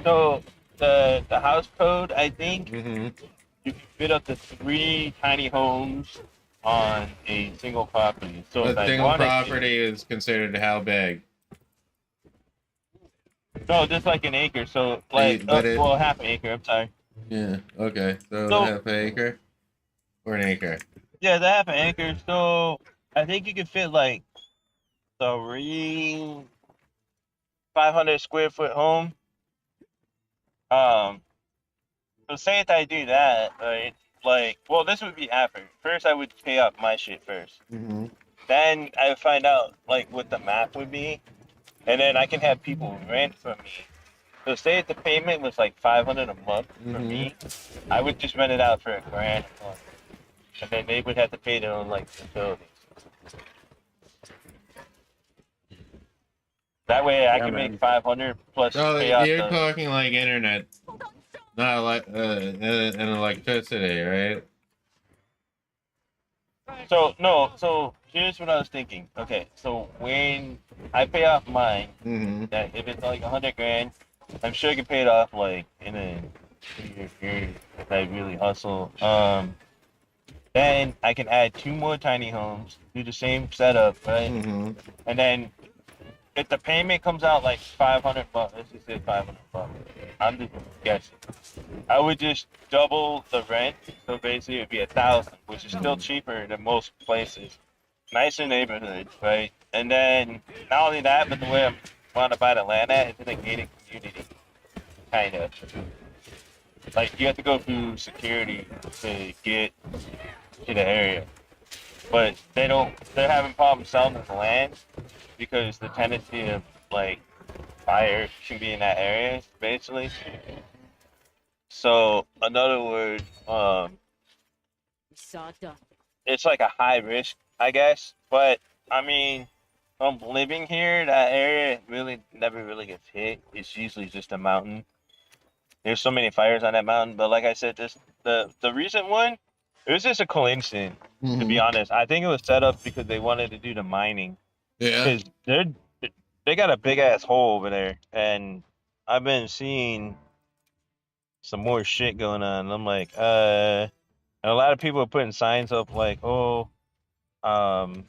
so the house code, I think Mm-hmm. you can fit up to 3 tiny homes on a single property. So if A I single wanted to, property is considered how big? no, just like an acre. So But, like, but it, well, half an acre. I'm sorry. yeah, okay. So So half an acre or an acre? yeah, the half an acre. So I think you could fit like 3 500 square foot home. Um, so say if I do that, right? like, well, this would be after. First, I would pay off my shit first. Mm-hmm. Then I would find out like what the map would be, and then I can have people rent from me. So say if the payment was like 500 a month for Mm-hmm. me, I would just rent it out for $1,000 a month, and then they would have to pay their own like utilities. That way I Yeah, can man. make 500 plus So pay off you're the. talking like internet, Hold on, stop. not like and electricity, right? So no, so here's what I was thinking. Okay, so when I pay off mine, Mm-hmm. that if it's like $100,000, I'm sure I can pay it off like in a 2-year period if I really hustle. Then I can add 2 more tiny homes, do the same setup, right? Mm-hmm. And then if the payment comes out like 500 bucks, let's just say 500 bucks. I'm just guessing. I would just double the rent, so basically it'd be 1,000, which is still cheaper than most places. Nicer neighborhood, right? And then not only that, but the way I want to buy the land at is in a gated community, kind of. Like you have to go through security to get to the area, but they don't. They're having problems selling the land because the tendency of like fire can be in that area, basically. So, in other words, it's like a high risk, I guess. But I mean, from living here, that area really never really gets hit. It's usually just a mountain. There's so many fires on that mountain, but like I said, this the recent one, it was just a coincidence. To be Mm-hmm. honest, I think it was set up because they wanted to do the mining Yeah. because they got a big ass hole over there, and I've been seeing some more shit going on. I'm like, and a lot of people are putting signs up like, oh, um,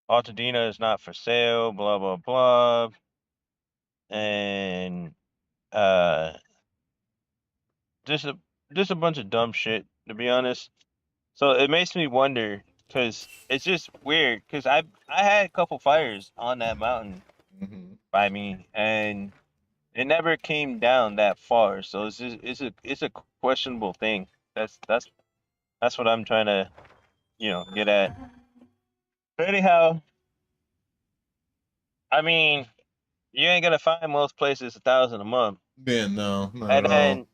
Altadena is not for sale, blah blah blah, and uh, just a bunch of dumb shit, to be honest. So it makes me wonder because it's just weird because I had a couple fires on that mountain Mm-hmm. by me, and it never came down that far. So it's a questionable thing. That's what I'm trying to get at. But anyhow, I mean, you ain't gonna find most places 1,000 a month. Yeah, no, not And at all.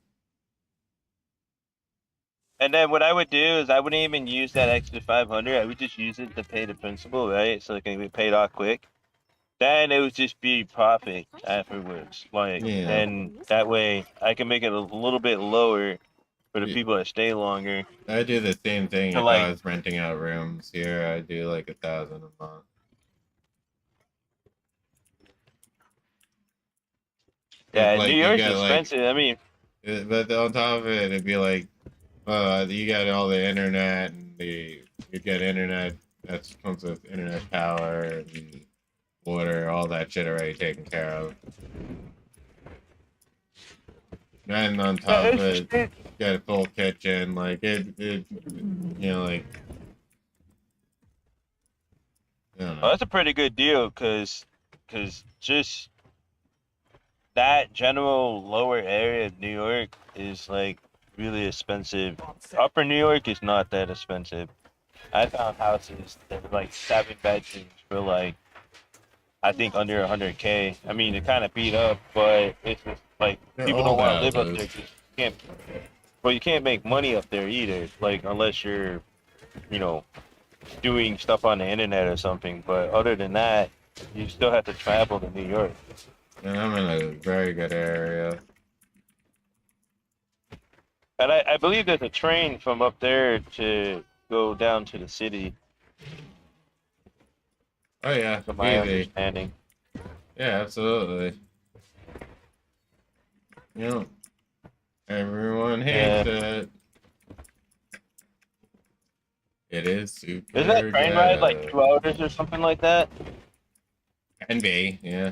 then what I would do is I wouldn't even use that extra 500. I would just use it to pay the principal, right? So it can be paid off quick. Then it would just be profit afterwards. Like, Yeah. and that way I can make it a little bit lower for the Yeah. people that stay longer. I do the same thing To if like, I was renting out rooms here. I do like 1,000 a month. yeah, New Like you York's got like, expensive. I mean, but on top of it, it'd be like, you got all the internet and you get internet that comes with internet power and water, all that shit already taken care of. And on top of it, got a full kitchen, like it like, I don't well, know. that's a pretty good deal because just that general lower area of New York is like really expensive. Upper New York is not that expensive. I found houses that were like 7 bedrooms for like I think under 100K. I mean, it kind of beat up, but it's just like They're people old don't want to live up there. houses. 'Cause you can't. Well, you can't make money up there either. Like unless you're, you know, doing stuff on the internet or something. But other than that, you still have to travel to New York. And I'm in a very good area. And I believe there's a train from up there to go down to the city, Oh yeah, to my easy. understanding. Yeah, absolutely. You know, everyone hates it. It is super. Isn't that train ride like ghetto. 2 hours or something like that? Can be, yeah.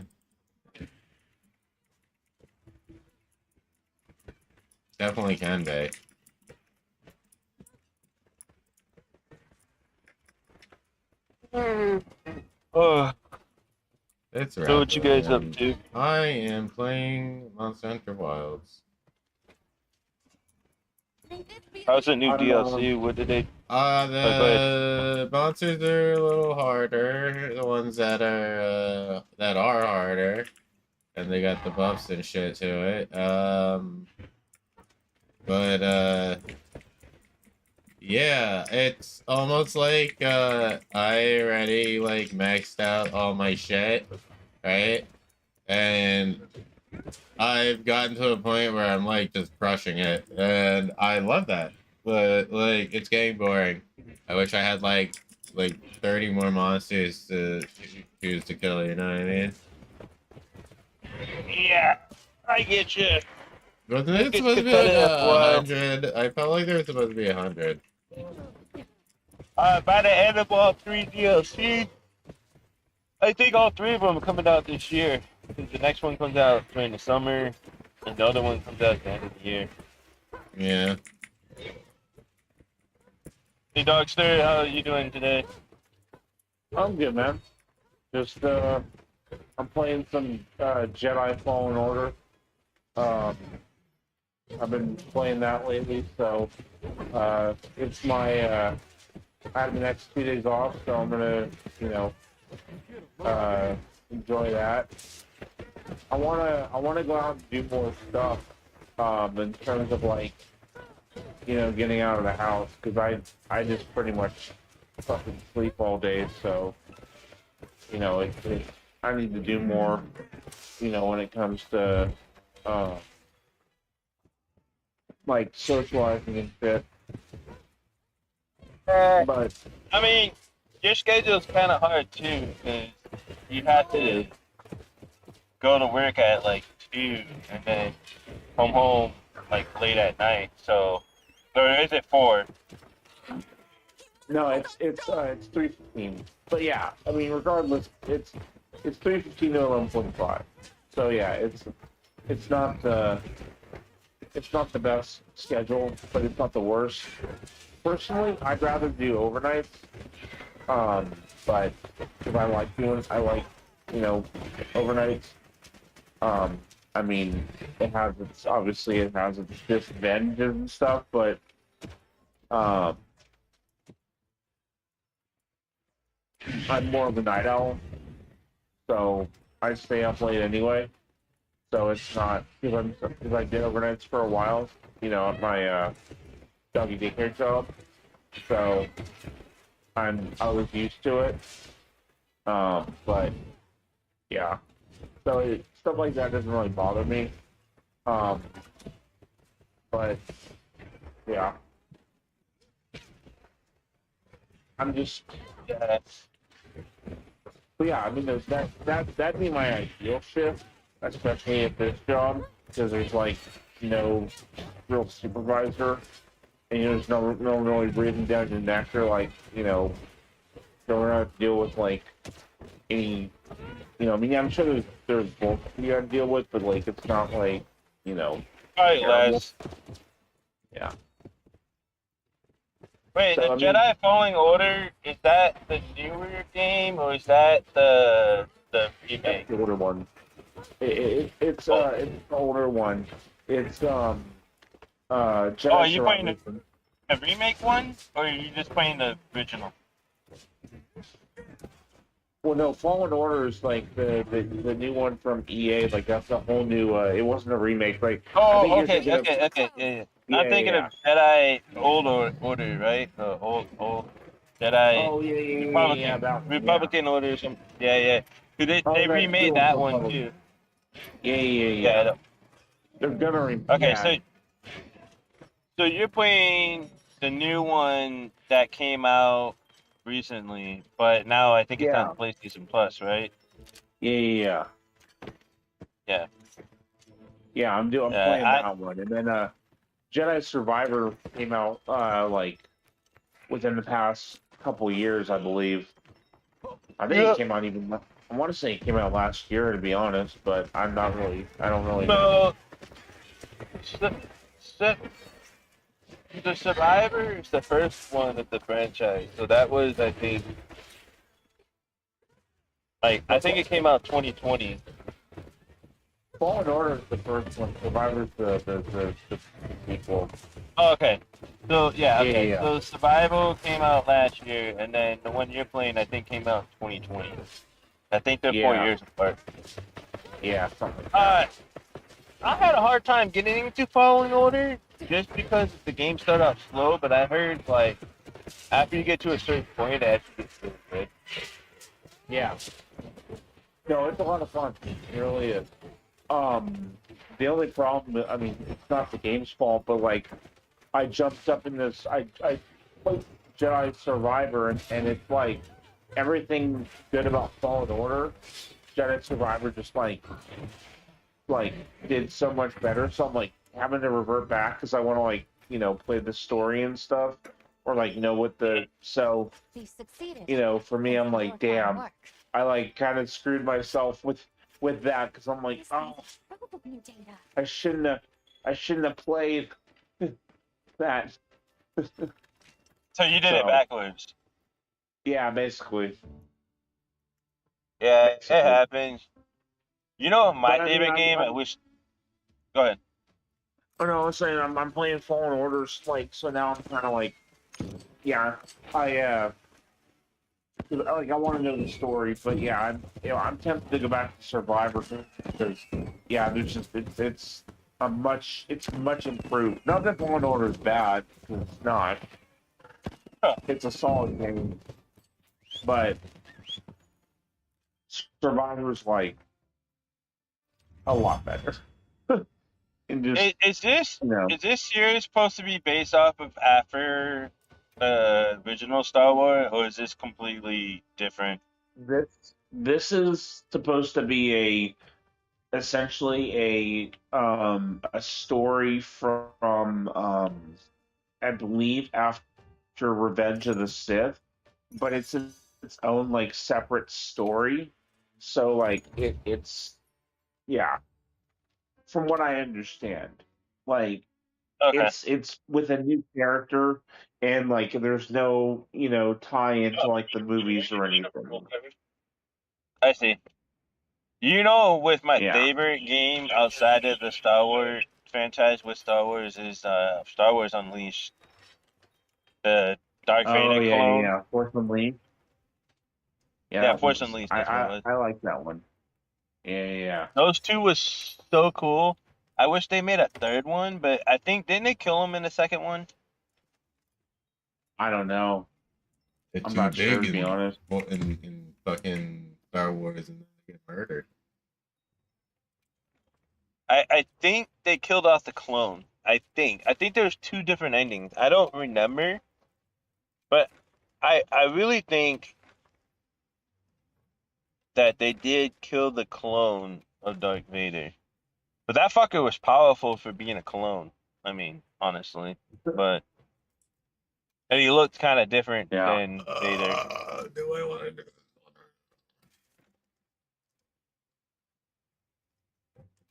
Definitely can be. Oh, It's so what you guys up wrapping. to? I am playing Monster Hunter Wilds. How's the new I don't know. DLC? What did they? The monsters are a little harder. The ones that are harder, and they got the buffs and shit to it. But yeah, it's almost like I already like maxed out all my shit, right? And I've gotten to a point where I'm like just crushing it, and I love that. But like, it's getting boring. I wish I had like 30 more monsters to choose to kill. You know what I mean? Yeah, I get you. Wasn't it It's supposed to be like competitive, well. 100? I felt like there was supposed to be 100. By the end of all 3 DLC, I think all 3 of them are coming out this year. The next one comes out during the summer, and the other one comes out at the end of the year. Yeah. Hey, Dogster, how are you doing today? I'm good, man. Just I'm playing some Jedi Fallen Order. I've been playing that lately, so it's my I have the next 2 days off, so I'm gonna, enjoy that. I wanna go out and do more stuff, in terms of like, getting out of the house, because I just pretty much fucking sleep all day, so I need to do more, when it comes to like socializing and shit. But I mean, your schedule's kind of hard too, because you have to go to work at like 2 and then come home like late at night. So, or is it 4? no, it's 3:15. But yeah, I mean, regardless, it's 3:15 to 11:45. So yeah, it's not the best schedule, but it's not the worst. Personally, I'd rather do overnights. But if I like overnights. I mean, it has its disadvantages and stuff, but I'm more of a night owl, so I stay up late anyway. So it's not because I did overnights for a while, at my doggy daycare job. So I was used to it. But yeah, so stuff like that doesn't really bother me. But yeah, I'm just Yeah. but yeah, I mean, that'd be my ideal shift, especially at this job, because there's like no real supervisor, and there's no really breathing down your neck, or like don't have to deal with like any, I mean, I'm sure there's bullshit you gotta deal with, but like it's not like Probably terrible. less. Yeah. Wait, So, the I mean- Jedi Falling Order, is that the newer game or is that the remake? The older one. It's an older one. It's Jedi Oh, are you playing Survivor. the remake one or are you just playing the original? Well, no, Fallen Order is like the new one from EA. Like that's a whole new. It wasn't a remake. Like I think Oh, you're okay, thinking of- okay, yeah. Yeah, I'm thinking yeah. of Jedi Old Order, right? The old Jedi Oh yeah, Republican that one, Republican Order or something. Yeah. 'Cause they Oh, that's remade still that one Republican. too. Yeah. They're gonna Okay, yeah. so you're playing the new one that came out recently, but now I think it's Yeah. on PlayStation Plus, right? Yeah. Yeah. Yeah, I'm playing that one, and then Jedi Survivor came out like within the past couple years, I believe. I think Yeah. it came out even. I want to say it came out last year, to be honest, but I don't really know. So, the Survivor is the first one of the franchise, so that was, I think, I think it came out 2020. Fallen Order is the first one. Survivor's the sequel. Oh, okay. So yeah, okay. Yeah. So Survival came out last year, and then the one you're playing, I think, came out in 2020. I think they're 4 years apart. Yeah, something like that. I had a hard time getting into Fallen Order just because the game started off slow, but I heard like after you get to a certain point, it actually gets really good. Yeah. No, it's a lot of fun. It really is. The only problem, I mean, it's not the game's fault, but like, I jumped up in this. I played Jedi Survivor, and it's like everything good about Fallen Order. Jedi Survivor just like did so much better. So I'm like having to revert back because I want to like play the story and stuff, or like know what the You succeeded. for me I'm like damn, I like kind of screwed myself with that because I'm like This oh is probable new data. I shouldn't have played that. So you did it So- backwards. Yeah, basically. Yeah, it Basically. happens. You know, my But, I mean, favorite game. I wish. Go ahead. Oh no, I'm saying I'm playing Fallen Orders, like so now I'm kind of like, yeah, I like I want to know the story, but yeah, I'm tempted to go back to Survivor because yeah, there's just it's much improved. Not that Fallen Order is bad, 'cause it's not. Huh. It's a solid game, but Survivor's like a lot better. And just Is this series supposed to be based off of after the original Star Wars, or is this completely different? this is supposed to be essentially a story from I believe after Revenge of the Sith, but it's its own like separate story. So like it's yeah, from what I understand, like Okay. it's with a new character and like there's no tie into like the movies or anything. I see. You know, with my Yeah. favorite game outside of the Star Wars franchise with Star Wars is Star Wars Unleashed, the Darth Oh Vader clone. yeah. Force Unleashed. Yeah, Yeah, that Force was, Unleashed. That's what it was. I like that one. Yeah. Those two was so cool. I wish they made a third one, but I think didn't they kill him in the second one? I don't know. They're I'm too not sure, big to be honest. in fucking Star Wars and then they get murdered. I think they killed off the clone. I think there's two different endings. I don't remember, but I really think that they did kill the clone of Darth Vader. But that fucker was powerful for being a clone. I mean, honestly, but and he looked kind of different Yeah. than Vader. Do I want to do this one?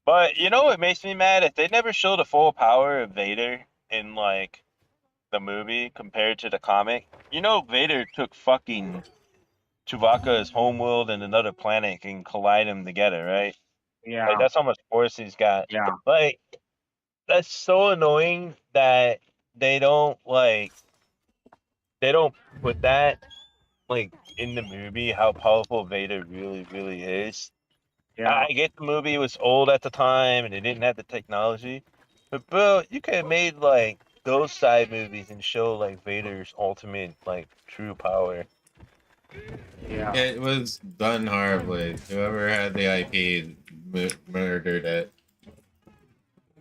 But you know what makes me mad? If they never show the full power of Vader in like the movie compared to the comic, you know Vader took fucking Chewbacca's homeworld and another planet and collide them together, right? Yeah. Like that's how much force he's got. Yeah. Like that's so annoying that they don't put that like in the movie how powerful Vader really is. Yeah. I get the movie was old at the time and it didn't have the technology, but bro, you could have made like those side movies and show like Vader's ultimate like true power. Yeah. It was done horribly. Whoever had the IP murdered it.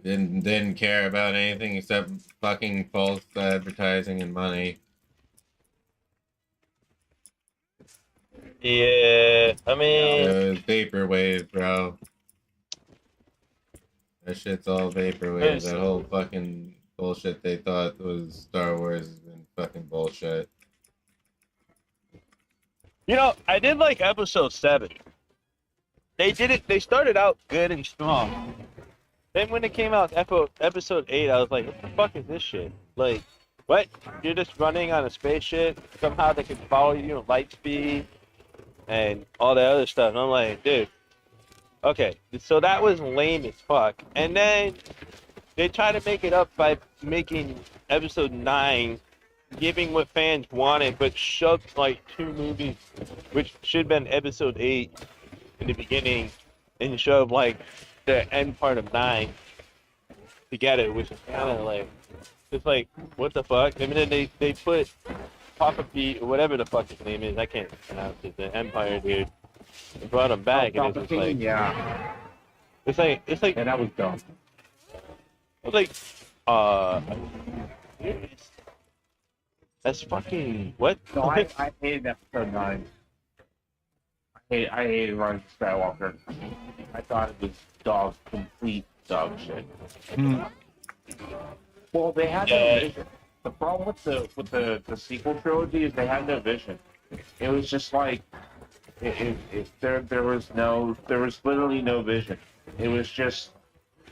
Didn't care about anything except fucking false advertising and money. Yeah, I mean, It was vaporwave, bro. That shit's all vaporwave. Yes. That whole fucking bullshit they thought was Star Wars has been fucking bullshit. you know, I did like episode 7. They did it. They started out good and strong. Then when it came out episode 8, I was like, what the fuck is this shit? Like, what? You're just running on a spaceship. Somehow they can follow you at light speed and all that other stuff. And I'm like, dude, Okay, so that was lame as fuck. And then they try to make it up by making episode 9, giving what fans wanted, but shoved like 2 movies, which should have been episode 8 in the beginning, and shoved like the end part of 9 together, which is kind of like, it's like, what the fuck? And then they put Papa Pete, or whatever the fuck his name is, I can't pronounce it, the Empire dude. They brought him back, and it's just like, yeah, it's like, and that was dumb. it's like, are you serious? That's fucking, what? No, I hated episode 9. I hated Rise of Skywalker. I thought it was complete dog shit. Hmm. Well, they had Yeah. no vision. The problem with the sequel trilogy is they had no vision. It was just like there was literally no vision. It was just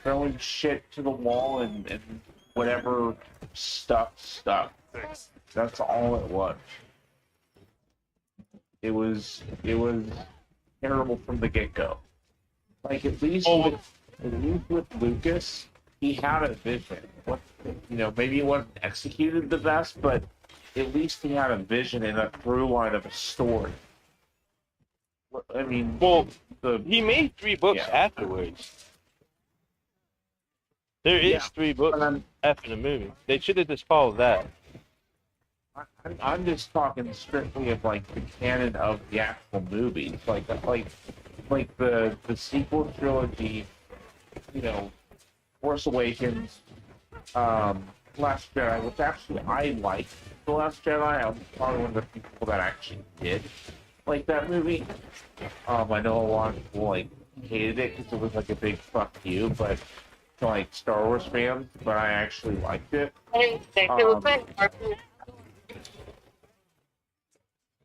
throwing shit to the wall and whatever stuck. That's all it was. It was terrible from the get go. Like at least with Lucas, he had a vision. Maybe he wasn't executed the best, but at least he had a vision and a through line of a story. I mean, Well, he made 3 books Yeah. afterwards. There is Yeah, 3 books but after the movie. They should have just followed that. I'm just talking strictly of like the canon of the actual movies, like the sequel trilogy, Force Awakens, Last Jedi, which actually I liked. The Last Jedi, I'm probably one of the people that actually did like that movie. I know a lot of people like hated it because it was like a big fuck you, but to like Star Wars fans, but I actually liked it.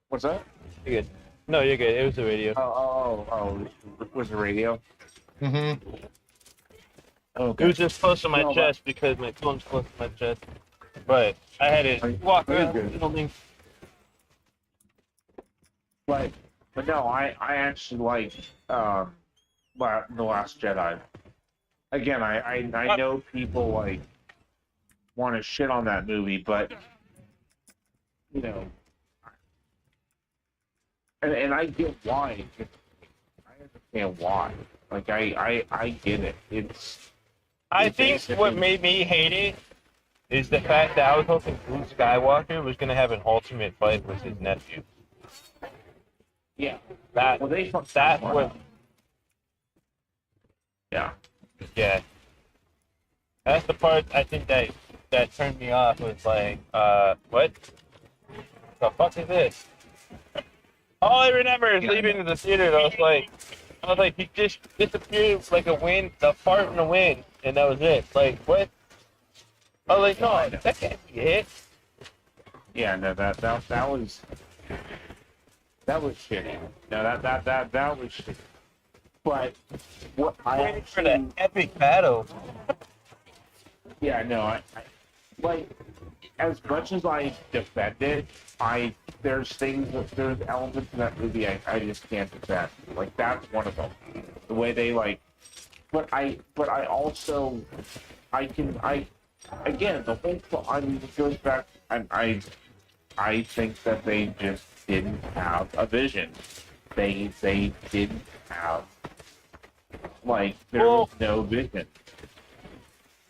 What's that? You're good. No, you're good. It was the radio. Oh, was the radio? Mm-hmm. Okay. It was just close to my No, chest because my phone's close to my chest. But I had Are to you- walk are you around good? the building. But no, I actually like The Last Jedi. Again, I know people like want to shit on that movie, but and I get why. I understand why. Like I get it. I think what made me hate it is the fact that I was hoping Luke Skywalker was going to have an ultimate fight with his nephew. Yeah. That, Well, they fucked that's that one what, up. Yeah. yeah. That's the part I think that turned me off, was like, what? The fuck is this? All I remember is leaving the theater, and I was like, he just disappeared like a wind, a fart in the wind, and that was it. Like, what? I was like, no, that can't be it. Yeah, no, that was shitty. No, that was shitty. But what I Waiting for the actually, epic battle. yeah, no, I like as much as I defend it, there's elements in that movie I just can't defend. Like that's one of them. The way they but I also again the whole I mean it goes back I think that they just didn't have a vision. They didn't have there was no vision.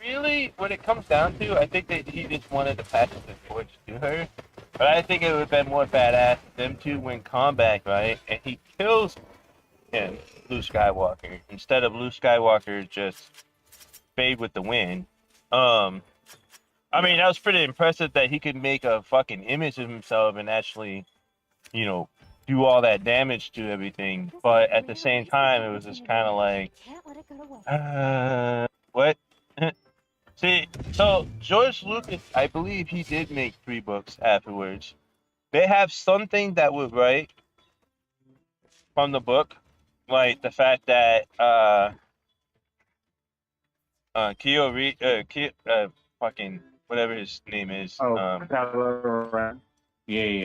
Really, when it comes down to, I think that he just wanted to pass the torch to her. But I think it would have been more badass for them two win combat, right? And he kills him, Luke Skywalker, instead of Luke Skywalker just fade with the wind. I mean, that was pretty impressive that he could make a fucking image of himself and actually, do all that damage to everything. But at the same time, it was just kind of like, Can't let it go to waste. what? See, so George Lucas, I believe he did make 3 books afterwards. They have something that would write from the book, like the fact that fucking whatever his name is, Yeah.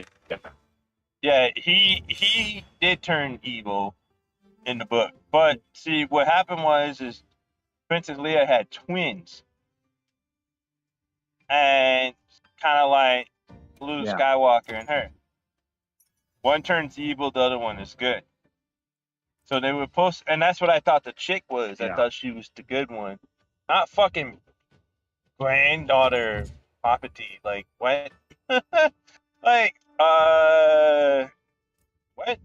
yeah, he did turn evil in the book. But see, what happened is Princess Leia had twins, and kind of like Luke Yeah. Skywalker and her. One turns evil, the other one is good. So they were post, and that's what I thought the chick was. I Yeah. thought she was the good one, not fucking granddaughter Palpatine. Like what? Like what?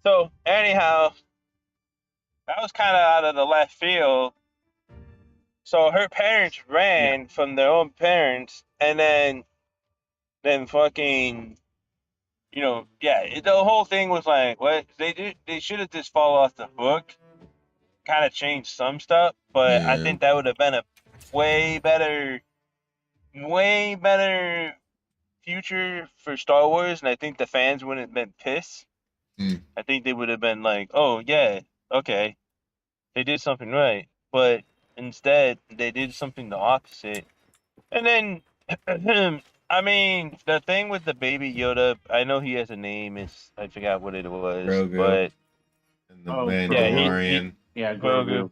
So anyhow, that was kind of out of the left field. So her parents ran from their own parents, and then fucking, yeah, the whole thing was like, what they should have just followed off the book, kind of changed some stuff, but I Yeah. think that would have been a way better future for Star Wars, and I think the fans wouldn't have been pissed. Hmm. I think they would have been like, oh yeah, okay, they did something right, but instead they did something the opposite. And then, I mean, the thing with the baby Yoda, I know he has a name. I forgot what it was, Grogu but and the Oh, yeah, Mandalorian. Yeah, Grogu. Grogu.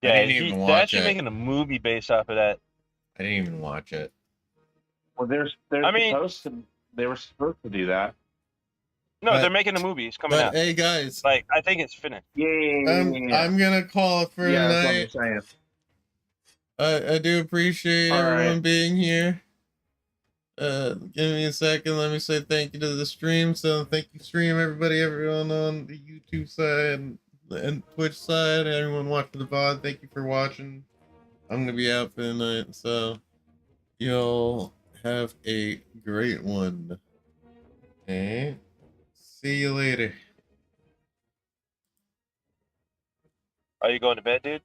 I Yeah, didn't even they're watch actually it. making a movie based off of that. I didn't even watch it. Well, I mean, they were supposed to do that. no, But- they're making a movie. It's coming But out. hey, guys, Like, I think it's finished. I'm gonna call it for Yeah, that's what I'm tonight. saying. I do appreciate All everyone right. being here. Give me a second. Let me say thank you to the stream. So thank you, stream, everyone on the YouTube side and Twitch side, everyone watching the VOD. Thank you for watching. I'm gonna be out for the night, so y'all have a great one. Okay. See you later. Are you going to bed, dude?